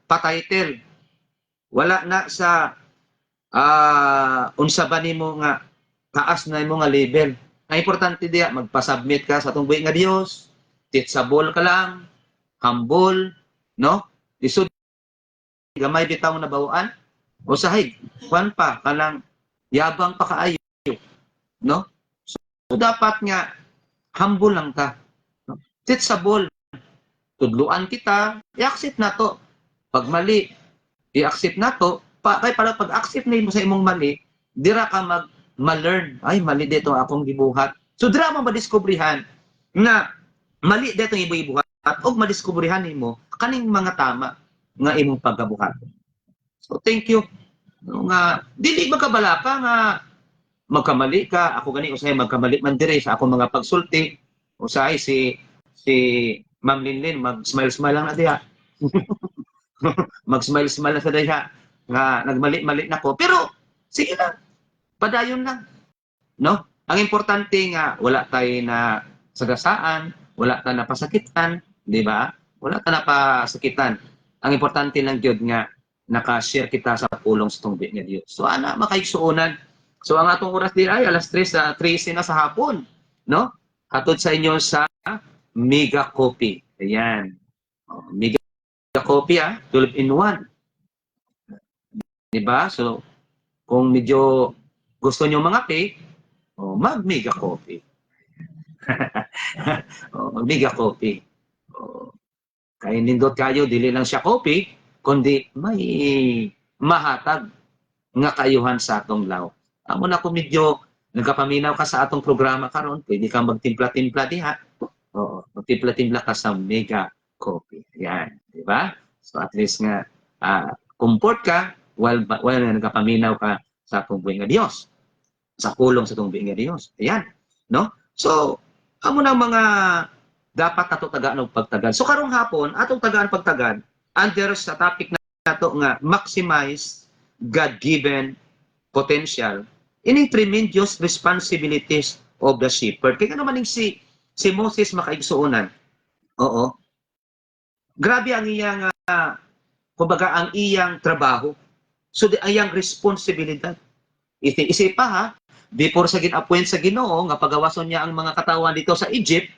pa-title. Wala na sa unsa ba nimo nga taas na imo nga level. Ang importante diya magpa-submit ka sa atong buhi nga Dios. Teachable ka lang. Humble, no? Isod gamay bitaw na bawaan o sahig kwan pa kanang yabang pa kaayo, no? So dapat nga humble lang ka, no? Teachable, tudluan kita, i-accept na to. Pag mali, i-accept na to. Kay para pag accept na mo sa imong mali, dira ka ma-learn. Ay, mali dito akong gibuhat. So dira mo madiskubrihan na mali dito ang ibuhat at og madiskubrihan nimo kaning mga tama nga imong pagkabuhat. So thank you. Nga dili magkabalaka nga magkamali ka, ako gani usay magkamali man diri sa akong mga pagsulti. Usay si Ma'am Linlin mag-smile lang na diha. Mag-smile lang sa diha nga nagmali-mali nako. Pero sige lang. Padayon lang. No? Ang importante nga wala tay na sagasaan, wala ta napasakitan, di ba? Wala ta napasakitan. Ang importante lang gyud nga naka-share kita sa pulong sa tungbi nga Dios. So ana makaigsuonan. So ang atong oras di ay alas 3 na sa hapon, no? Hatod sa inyo sa mega copy. Ayan. Mega copy 12 in 1. Diba? So, kung medyo gusto nyo mga cake, mag-mega copy. Mega copy. Kaya nindot kayo, dili lang siya copy, kundi may mahatag nga kayuhan sa atong law. Amo na kung medyo nagkapaminaw ka sa atong programa karon, pwede kang magtimpla-timpla diha. Magtimpla-timpla ka sa mega copy. Yan, di ba? So at least nga comfort ka while nagkapaminaw ka sa atong buhay nga Dios. Sa kulong sa atong buhay nga Dios. Ayan, no? So amo na mga dapat nato tagaan og pagtagad. So karong hapon atong tagaan pagtagad under sa topic nato nga maximize God-given potential in tremendous responsibilities of the shepherd. Kaya naman si Moses makaigsuonan. Oo. Grabe ang iyang kumbaga ang iyang trabaho. So ang iyang responsibilidad. Isipa ha, before sa gin-appoint sa Ginoo nga pagawason niya ang mga katawan dito sa Egypt,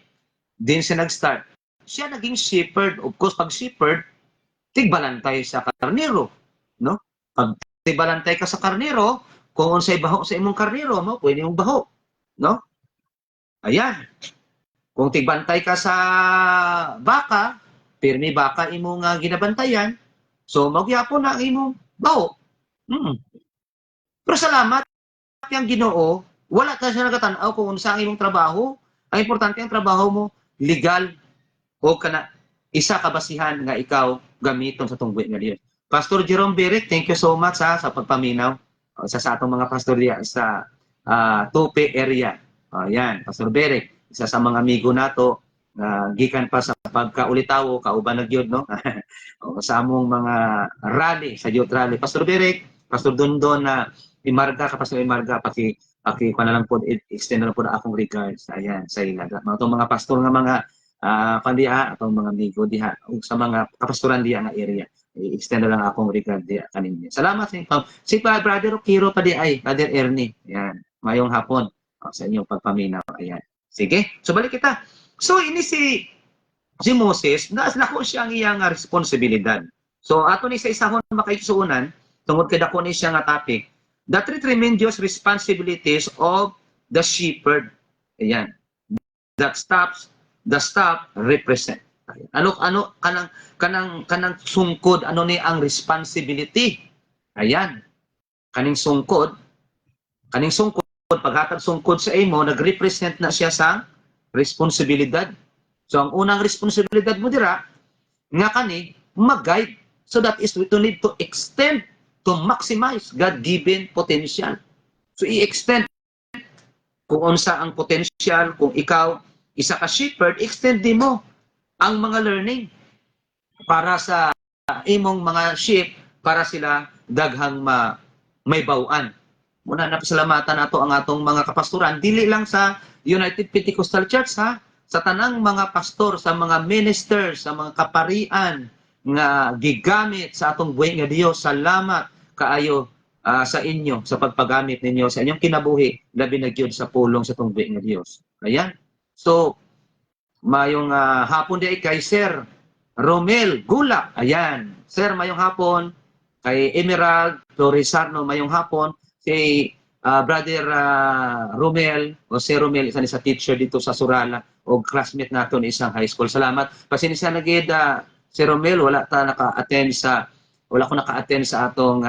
din siya nag-start. Siya naging shepherd. Of course, pag shepherd, tigbalantay sa karnero. No? Pag tigbalantay ka sa karnero, kung unsay baho sa imong karnero mo, pwede mong baho. No? Ayan. Kung tigbantay ka sa baka, pirmi baka imong ginabantayan, so magyapon na ang imong baho. Pero salamat, yung Ginoo, wala ta siya nagatanaw kung unsa ang imong trabaho. Ang importante ang trabaho mo, legal o kana isa kabasihan nga ikaw gamiton sa tunggu nga Dios. Pastor Jerome Beric, thank you so much sa pagpaminaw sa atong mga pastor diya sa Tupi area. Yan, Pastor Beric, isa sa mga amigo nato gikan pa sa pagkaulitawo kauban na gyud no. Sa among mga rally sa youth rally. Pastor Beric, Pastor Dondon na Imarga ka Pastor Imarga paki na lang po extend na lang po na akong regards. Ayan, sa ila. Mga pastor nga mga kandiha atong mga amigo diha sa mga kapastoran diha nga area. I-extend na lang akong regard diha kaninyo. Salamat sa inyo. Si Brother Kiro pa di ay, Brother Ernie. Ayan, mayong hapon sa inyong pagpaminaw. Ayan. Sige, so balik kita. So ini si Moses, nako siya ang iyang responsibilidad. So ato ni sa isahon makaigsuonan tungod kay dako ni siya nga topic, the three tremendous responsibilities of the shepherd. Ayan. The staff represent. Ano kanang sungkod ano ni ang responsibility. Ayan. Kaning sungkod paghatag sungkod sa imo nagrepresent na siya sa responsibilidad. So ang unang responsibilidad mo dira nga kani mag-guide. So that is to need to extend to maximize God-given potential. So i-extend kung unsa ang potential, kung ikaw isa ka shepherd, extend din mo ang mga learning para sa imong mga sheep para sila daghang may bawaan. Muna na pasalamatan nato ang atong mga kapastoran dili lang sa United Pentecostal Church ha, sa tanang mga pastor, sa mga ministers, sa mga kaparian nga gigamit sa atong buhay nga Dios. Salamat kaayo sa inyo sa pagpagamit ninyo sa inyong kinabuhi labi na gyud sa pulong sa atong buhay nga Dios. Ayan. So mayong hapon di kay Sir Romel Gulak. Ayan. Sir, mayong hapon. Kay Emerald Floresarno, mayong hapon. Si Brother Romel, o si Romel, isa ni sa teacher dito sa Surala, o classmate nato ni isang high school. Salamat. Pasensya na gid si Romel, wala ko naka-attend sa atong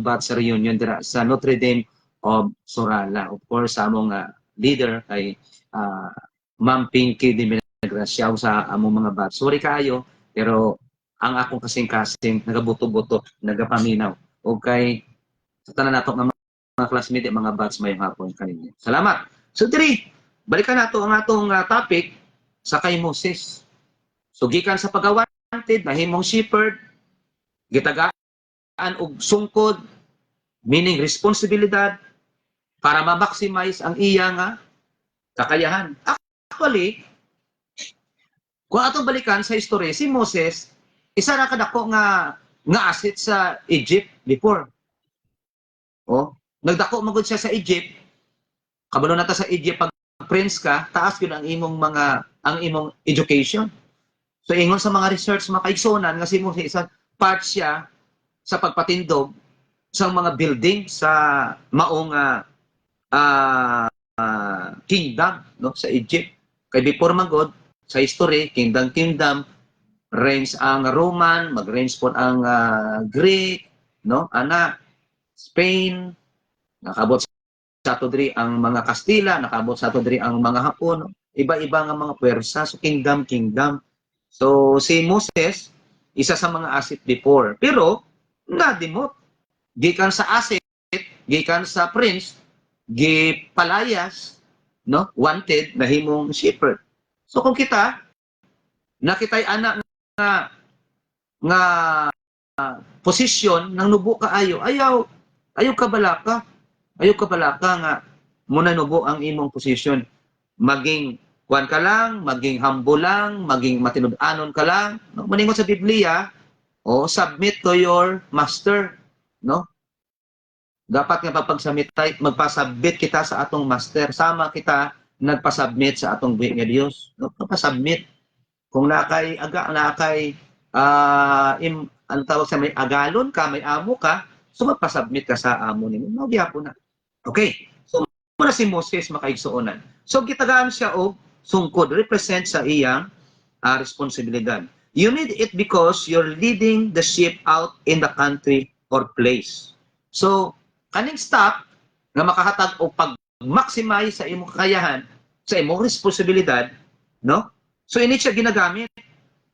batch reunion dira sa Notre Dame of Surala. Of course, sa among leader kay Ma'am Pinky di Minagrasyaw sa among mga batch. Sorry kaayo, pero ang akong kasing-kasing nagabuto-buto, nagapaminaw. Okay, sa tanan nato nga mga classmate mga batch mayong hapon kaninyo. Salamat. So diri, balikan nato ang atong topic sa kay Moses. So gikan sa pagawanted nahimong shepherd, gitagaan og sungkod, meaning responsibilidad para ma-maximize ang iya nga kakayahan. Actually, kung atong balikan sa history, si Moses isa ra kadako nga asset sa Egypt before. Nagdako magud siya sa Egypt. Kabalo nata sa Egypt pag prince ka, taas yun ang imong education. So ingon sa mga research mga kaigsunan nga si Moses isa part siya sa pagpatindog sa mga building sa maong kingdom no sa Egypt. Kay before man god sa history kingdom reigns ang Roman, mag-reigns po ang Greek, no? Spain, nakabot sa ato diri ang mga Kastila, nakabot sa ato diri ang mga Hapon, no? Iba-iba nga mga pwersa, so kingdom. So si Moses isa sa mga asset before, pero nadimot gikan sa asset, gikan sa prince, gipalayas, no? Wanted na himong shepherd. So kung kita nakitay anak nga posisyon ng nubo kaayo, ayaw kabalaka nga muna nubo ang imong posisyon. Maging kuan ka lang, maging humble lang, maging matinud-anon ka lang. No? Maningon sa Biblia, submit to your master, no? Dapat nga magpasubmit kita sa atong master. Sama kita nagpasubmit sa atong buhi nga Dios, no? Magpasubmit. Kung nakay ang tawag sa may agalon ka, may amo ka, so magpasubmit ka sa amo nimo. Nagya po na. Okay. So muna si Moses makaigsuonan. So gitagaan siya og sungkod, represent sa iyang responsibilidad. You need it because you're leading the sheep out in the country or place. So kaning stop nga makahatag og pag-maximize sa imong kakayahan, sa imong responsibilidad, no? So ini siya ginagamit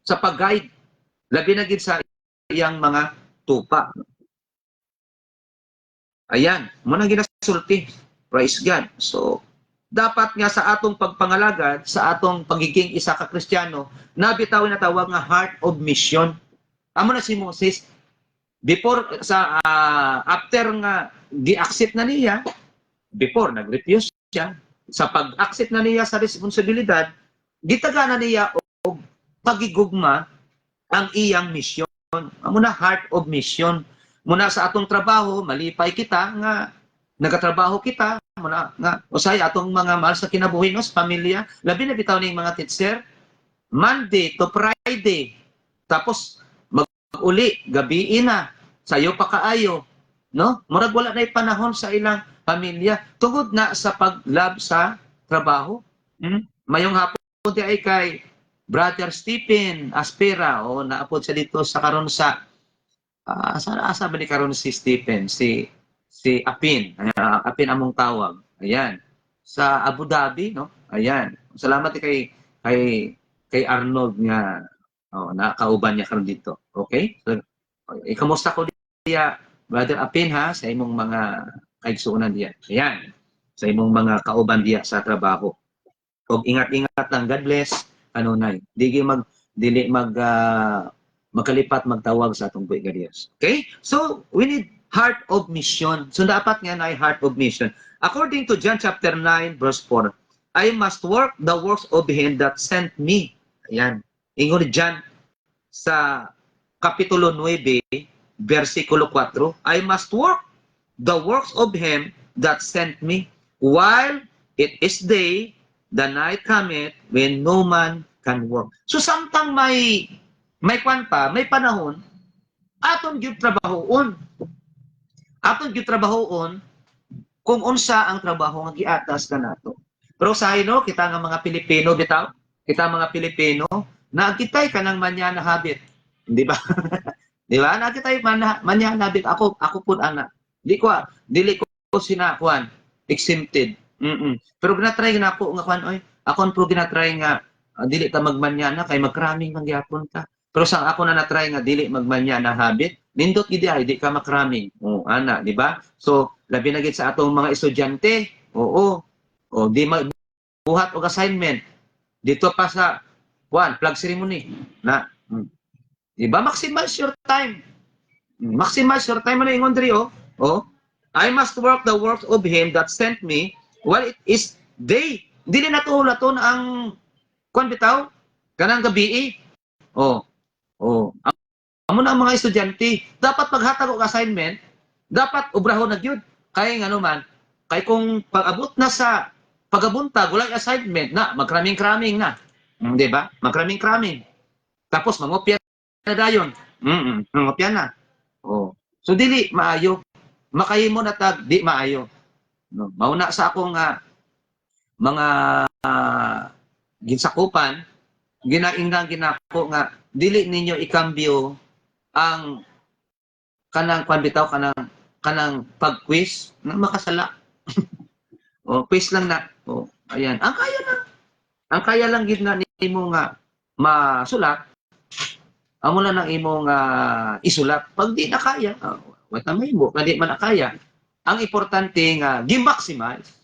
sa pag-guide, labi na gid sa iyang mga tupa. Ayan, muna ginasulti. Praise God. So dapat nga sa atong pagpangalagad, sa atong pagiging isa ka Kristiyano, nabitaw na tawag nga heart of mission. Amo na si Moses before sa after nga gi-accept na niya, before nag-refuse siya, sa pag-accept na niya sa responsibilidad, gitagana niya og pagigugma ang iyang misyon. Amo na heart of mission. Muna sa atong trabaho, malipay kita nga nagatrabaho kita, muna nga usay atong mga mahal sa kinabuhi no, sa pamilya, labi na bitaw ning mga teacher, Monday to Friday. Tapos mag-uli gabi na, sayo pa kaayo, no? Murag wala na panahon sa ilang pamilya tungod na sa pag-love sa trabaho. Mayong hapon di ay kay Brother Stephen Aspera o naapod siya dito sa karon sa asa ba ni karon si Stephen si Apin among tawag, ayan, sa Abu Dhabi, no? Ayan, salamat kay Arnold nga nakauban niya karon dito. Okay, so kamusta ko diya Brother Apin ha sa imong mga kaigsuonan diya, ayan, sa imong mga kauban diya sa trabaho. Og ingat-ingat lang, God bless. Kanunay, magkalipat magtawag sa atong buhi nga Dios. Okay? So, we need heart of mission. So, dapat nga na heart of mission. According to John chapter 9, verse 4, I must work the works of him that sent me. Ayan. Ingon ni John sa kapitulo 9, versikulo 4, I must work the works of him that sent me while it is day, the night cometh when no man can work. So samtang may kwan pa, may panahon, aton gyud trabahoon. Aton gyud trabahoon kung unsa ang trabaho nga giatas kanato. Pero sa no, kita nga mga Pilipino bitaw, kita mga Pilipino, naagkitay kanang manya na habit, di ba? Di ba? Naagkitay manya na habit. Ako pud ana. Dili ko sinakuan, exempted. Pero ginatry na ako nga kwan oy. Ako pro ginatry nga dili ta magmanya na kay magkraming mangyapon ka. Pero sang ako na natry nga dili magmanya na habit, nindot gid ay di ka makraming. Ana, di ba? So labi na gid sa atong mga estudyante. O di magbuhat og assignment. Dito pa sa flag ceremony na. Di ba? Maximize your time. Maximize your time ano ingon diri I must work the works of him that sent me while it is day. Dili na tuhulaton ang kwan bitaw kanang gabi. Amo na ang mga estudyante, dapat paghatag og assignment, dapat obrahon na gyud. Kay ngano man, kay kung pag-abot na sa pagabuntag walay assignment na magkraming-kraming na. Di ba? Magkraming-kraming. Tapos mangopya na dayon. Mangopya na. Oh. So dili maayo. Makahimo na tag di maayo. No, mauna sa akong mga ginsakupan, ginainggang ginako nga dili ninyo ikambyo ang kanang bitaw kanang pag-quiz na makasala. O quiz lang na. O ayan, ang kaya na. Ang kaya lang gid na nimo nga masulat. Amo lang ang imong isulat. Pag di na kaya, what may mo, di man na kaya. Ang importante nga gi-maximize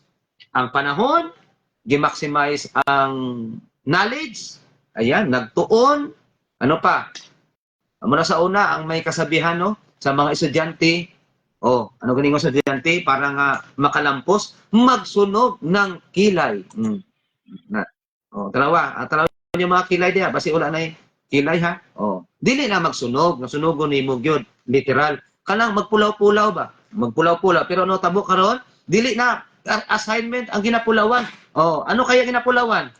ang panahon, gi-maximize ang knowledge. Ayan, nagtuon. Ano pa? Muna sa una, ang may kasabihan no, sa mga estudyante, ano ganing estudyante, para nga makalampos, magsunog ng kilay. Tarawa yung mga kilay diya, basi wala na kilay ha. Dili na magsunog, nasunogon ni mo gyud, literal. Kanang magpulaw-pulaw ba? Magpulaw-pulaw, pero no tabo karon, dili na assignment ang ginapulawan. Ano kaya ginapulawan?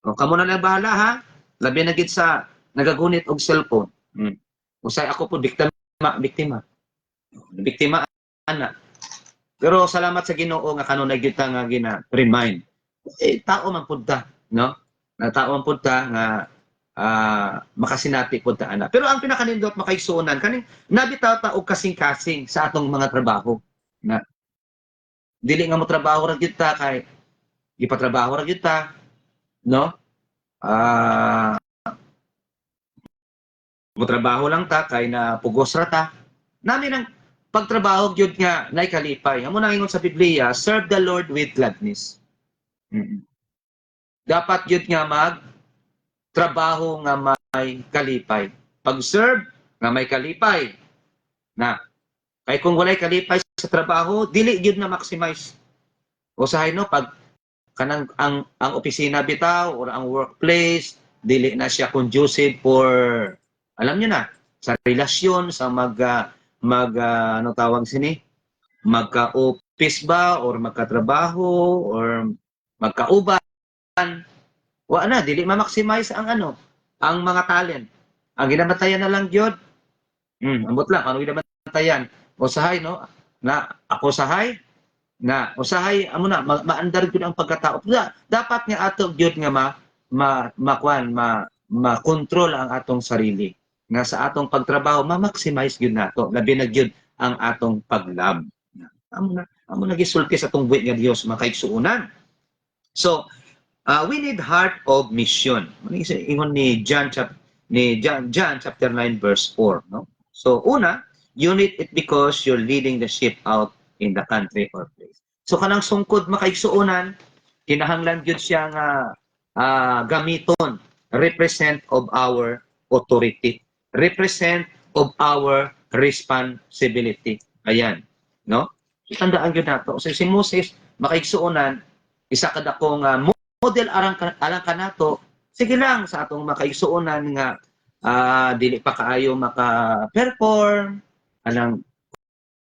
Kamo na lang bahala ha. Labi na gid sa nagagunit og cellphone. Usay ako po biktima ana. Pero salamat sa Ginoo nga kanunay gyud ta nga gina-remind. Tao man pud ta, no? Na tao man pud ta nga makasinati pud ta ana. Pero ang pinakanindot makaigsuonan kaning nabitaw ta og kasing-kasing sa atong mga trabaho na dili nga mo trabaho ra gyud ta kay gipatrabaho ra gyud ta, no? Mo trabaho lang ta kay na pugos ra ta. Nami nang pagtrabaho gyud nga nay kalipay. Amo nang ingon sa Biblia, serve the Lord with gladness. Dapat gyud nga trabaho nga may kalipay. Pag-serve nga may kalipay. Na kay kung walay kalipay sa trabaho, dili gyud na maximize. Usahay no pag kanang ang opisina bitaw or ang workplace, dili na siya conducive for alam niyo na sa relasyon sa ano tawag sini? Magka-office ba or magkatrabaho or magkauban. Wa na dili ma-maximize ang ang mga talent. Ang ginamatayan na lang gyud. Ambot lang ano ginamatayan. Usahay no na ako usahay amo na maandar gyud ang pagkatao. Dapat nga ato gyud nga ma-control ang atong sarili. Nga sa atong pagtrabaho ma-maximize gyud nato. Labi na gyud ang atong paglab. Amo na gisulti sa atong buhi nga Dios makaigsuonan. So, we need heart of mission. Ingon ni John chapter 9 verse 4, no? So, una, you need it because you're leading the sheep out in the country or place. So, kanang sungkod makaigsuonan, kinahanglan gyud siya nga gamiton, represent of our authority, represent of our responsibility. Ayan, no? So, tandaan gyud nato. So, si Moses makaigsuonan, isa kada kong model alang kanato, sige lang sa atong makaigsuonan nga dili pa kaayo maka-perform, anang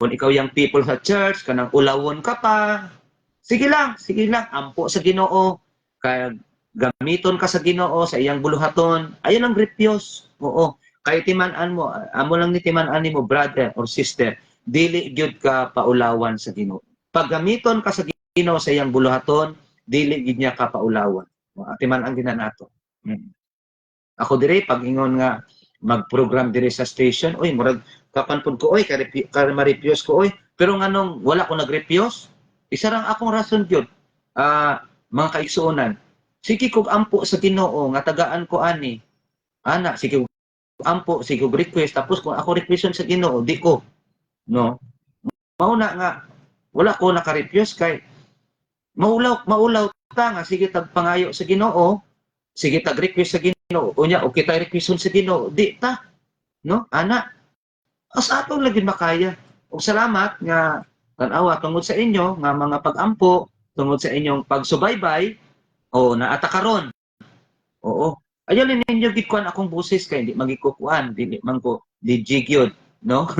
kung ikaw yung people sa church, kanang ulawon ka pa, sige lang, ampo sa Ginoo, kaya gamiton ka sa Ginoo sa iyang buluhaton, ayon ang gripyos. Oo, kay timan-an mo, amo lang ni timan-an nimo brother or sister, dili gyud ka paulawan sa Ginoo. Pag gamiton ka sa Ginoo sa iyang buluhaton, dili gid niya ka paulawan. Timan-an ginan nato. Ako dire pag ingon nga mag-program dire sa station, oy murag kapan pud ko oy ma-refuse ko oy, pero nganong wala ko nag-refuse, isa rang akong rason gyud. Mga kaigsuonan, sige kog ampo sa Ginoo nga tagaan ko ani. Ana, sige kog ampo, sige kog request, tapos kung ako requeston sa Ginoo, di ko. No? Mauna nga wala ko naka-refuse kay maulaw ta nga sige tag pangayo sa Ginoo, sige tag request sa Ginoo, unya o kita requeston sa Ginoo, di ta. No? Ana, as atong lagi makaya. Og salamat nga tan-awa tungod sa inyo nga mga pag-ampo, tungod sa inyong pagsubaybay naata karon. Oo. Ayo ninyo gikuan akong busis kay di magikukuan, dili man ko DJ gyud, no?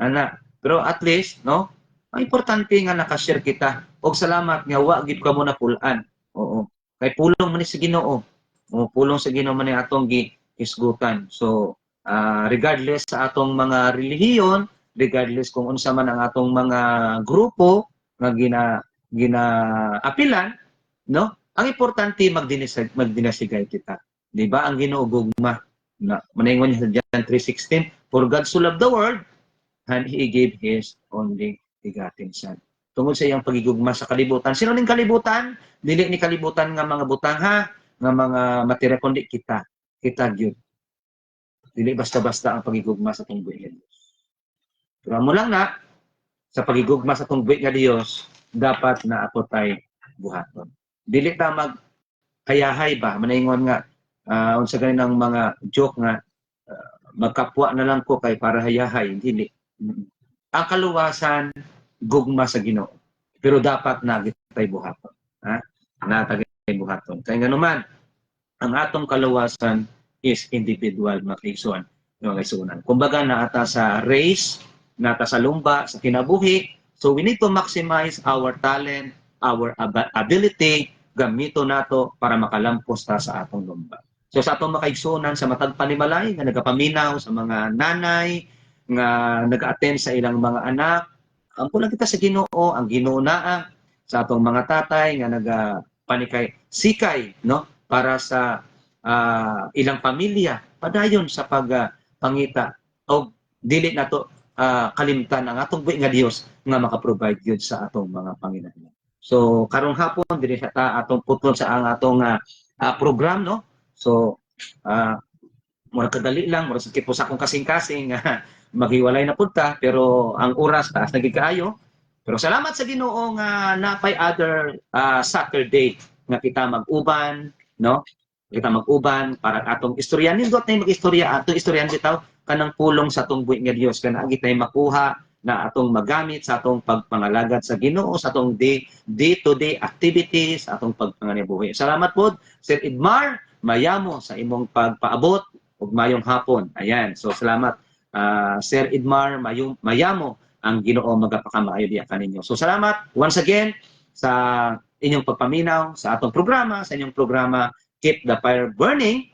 Ana, pero at least, no? Ang importante nga nakashare kita. Og salamat nga wa gid ka mo na pulan. Oo. Kay pulong man ni sa Ginoo. O pulong sa Ginoo man ni atong gihisgutan. So regardless sa atong mga relihiyon, regardless kung unsa man ang atong mga grupo nga ginaapilan, no? Ang importante magdinasigay kita. Di ba? Ang Ginoo gugma na maningon niya sa John 3:16, for God so loved the world and He gave His only begotten Son. Tungod sa iyang pagigugma sa kalibutan. Sino ning kalibutan? Dili ni kalibutan nga mga butang ha, nga mga matira kundi kita. Kita gyud. Dili basta-basta ang pagigugma sa tungbuhi nga Dios. Pero mo lang na sa pagigugma sa tungbuhi nga Dios, dapat na ato tay buhaton. Dili ta magkayahay ba? Manaingon nga unsa ganing mga joke nga magkapwa na lang ko kay para hayahay. Dili. Ang kaluwasan gugma sa Ginoo. Pero dapat na tay buhaton. Ha? Na tay buhaton. Kay nganuman ang atong kaluwasan is individual makigsuan ng kaisunan. Kumbaga naata sa race, naata sa lumba, sa kinabuhi. So we need to maximize our talent, our ability, gamito nato para makalampos ta sa atong lumba. So sa atong makaigsunan sa matag panimalay nga nagapaminaw sa mga nanay nga nag-attend sa ilang mga anak, ampo lang kita sa Ginoo, ang Ginoo naa sa atong mga tatay nga nagapanikay sikay no para sa ilang pamilya padayon sa pagpangita o dili nato kalimtan ang atong buhi nga Dios nga maka-provide gyud sa atong mga panginahanglan. So karong hapon diri sa atong putol sa ang atong program no. So mura kadali lang, mura sakit po sa akong kasing-kasing maghiwalay na punta pero ang oras taas na gid kaayo. Pero salamat sa Ginoo nga napay other Saturday nga kita mag-uban no. Kita mag-uban para atong istorya nindot na mag-istorya atong istoryan bitaw kanang pulong sa atong buhi nga Dios kana gitay makuha na atong magamit sa atong pagpangalagad sa Ginoo sa atong day-to-day activities atong pagpanganibuhi. Salamat pod Sir Edmar, mayamo sa imong pagpaabot ug mayong hapon. Ayan. So salamat Sir Edmar, mayamo ang Ginoo magapakamaayo diha kaninyo. So salamat once again sa inyong pagpaminaw sa atong programa, sa inyong programa Keep the Fire Burning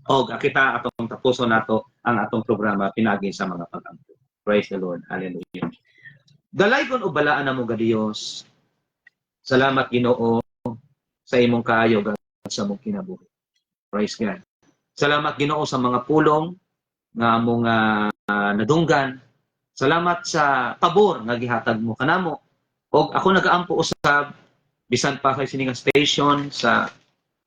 og kita atong tapuson nato ang atong programa pinagi sa mga pag-ampo. Praise the Lord. Hallelujah. Dalaygon o balaan namo ga Dios. Salamat Ginoo sa imong kaayo sa imong kinabuhi. Praise God. Salamat Ginoo sa mga pulong nga among nadunggan. Salamat sa pabor nga gihatag mo kanamo. Og ako nagaampo usab bisan pa kay sininga station sa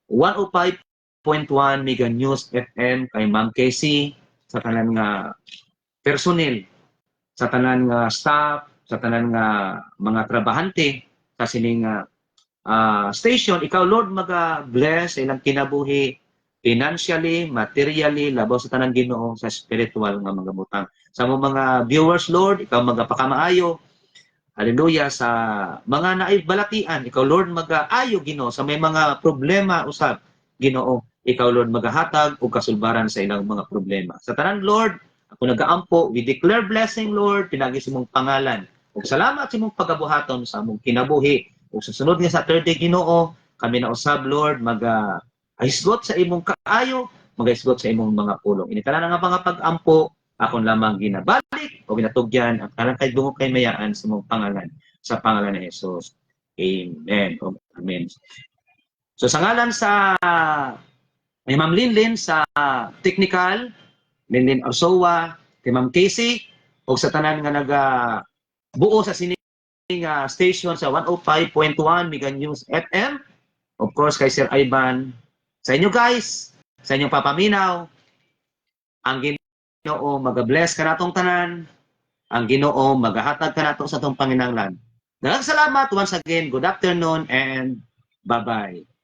105.1 Mega News FM kay Ma'am Casey sa tanan nga personnel, sa tanan nga staff, sa tanan nga mga trabahante sa sining station. Ikaw Lord maga-bless sa ilang kinabuhi financially, materially, labaw sa tanan Ginoo sa spiritual nga mga butang. Sa mga viewers Lord, ikaw magapakamaayo. Hallelujah sa mga naibalatian, ikaw Lord mag-aayo Ginoo sa may mga problema usab Ginoo, ikaw Lord magahatag og kasulbaran sa ilang mga problema. Sa tanan Lord, ako nagaampo, we declare blessing Lord pinagi sa imong pangalan. Ug salamat sa imong pagabuhaton sa among kinabuhi. Ug sa sunod nga Saturday Ginoo, kami na usab Lord hisgot sa imong kaayo, maghisgot sa imong mga pulong. Ini tanan nga mga pag-ampo akon lamang ginabalik o ginatugyan ang kanang kay dungog kay mayaan sa mong pangalan sa pangalan ni Jesus. Amen. Amen. So sa ngalan sa ni Ma'am Linlin sa technical, Linlin Arsoa, kay Ma'am Casey o sa tanan nga buo sa sining station sa 105.1 Mega News FM. Of course kay Sir Ivan, sa inyo guys, sa inyong papaminaw, ang Ginoo mag-bless ka natong tanan, ang Ginoo magahatag ka nato sa atong panginahanglan. Daghang salamat once again. Good afternoon and bye-bye.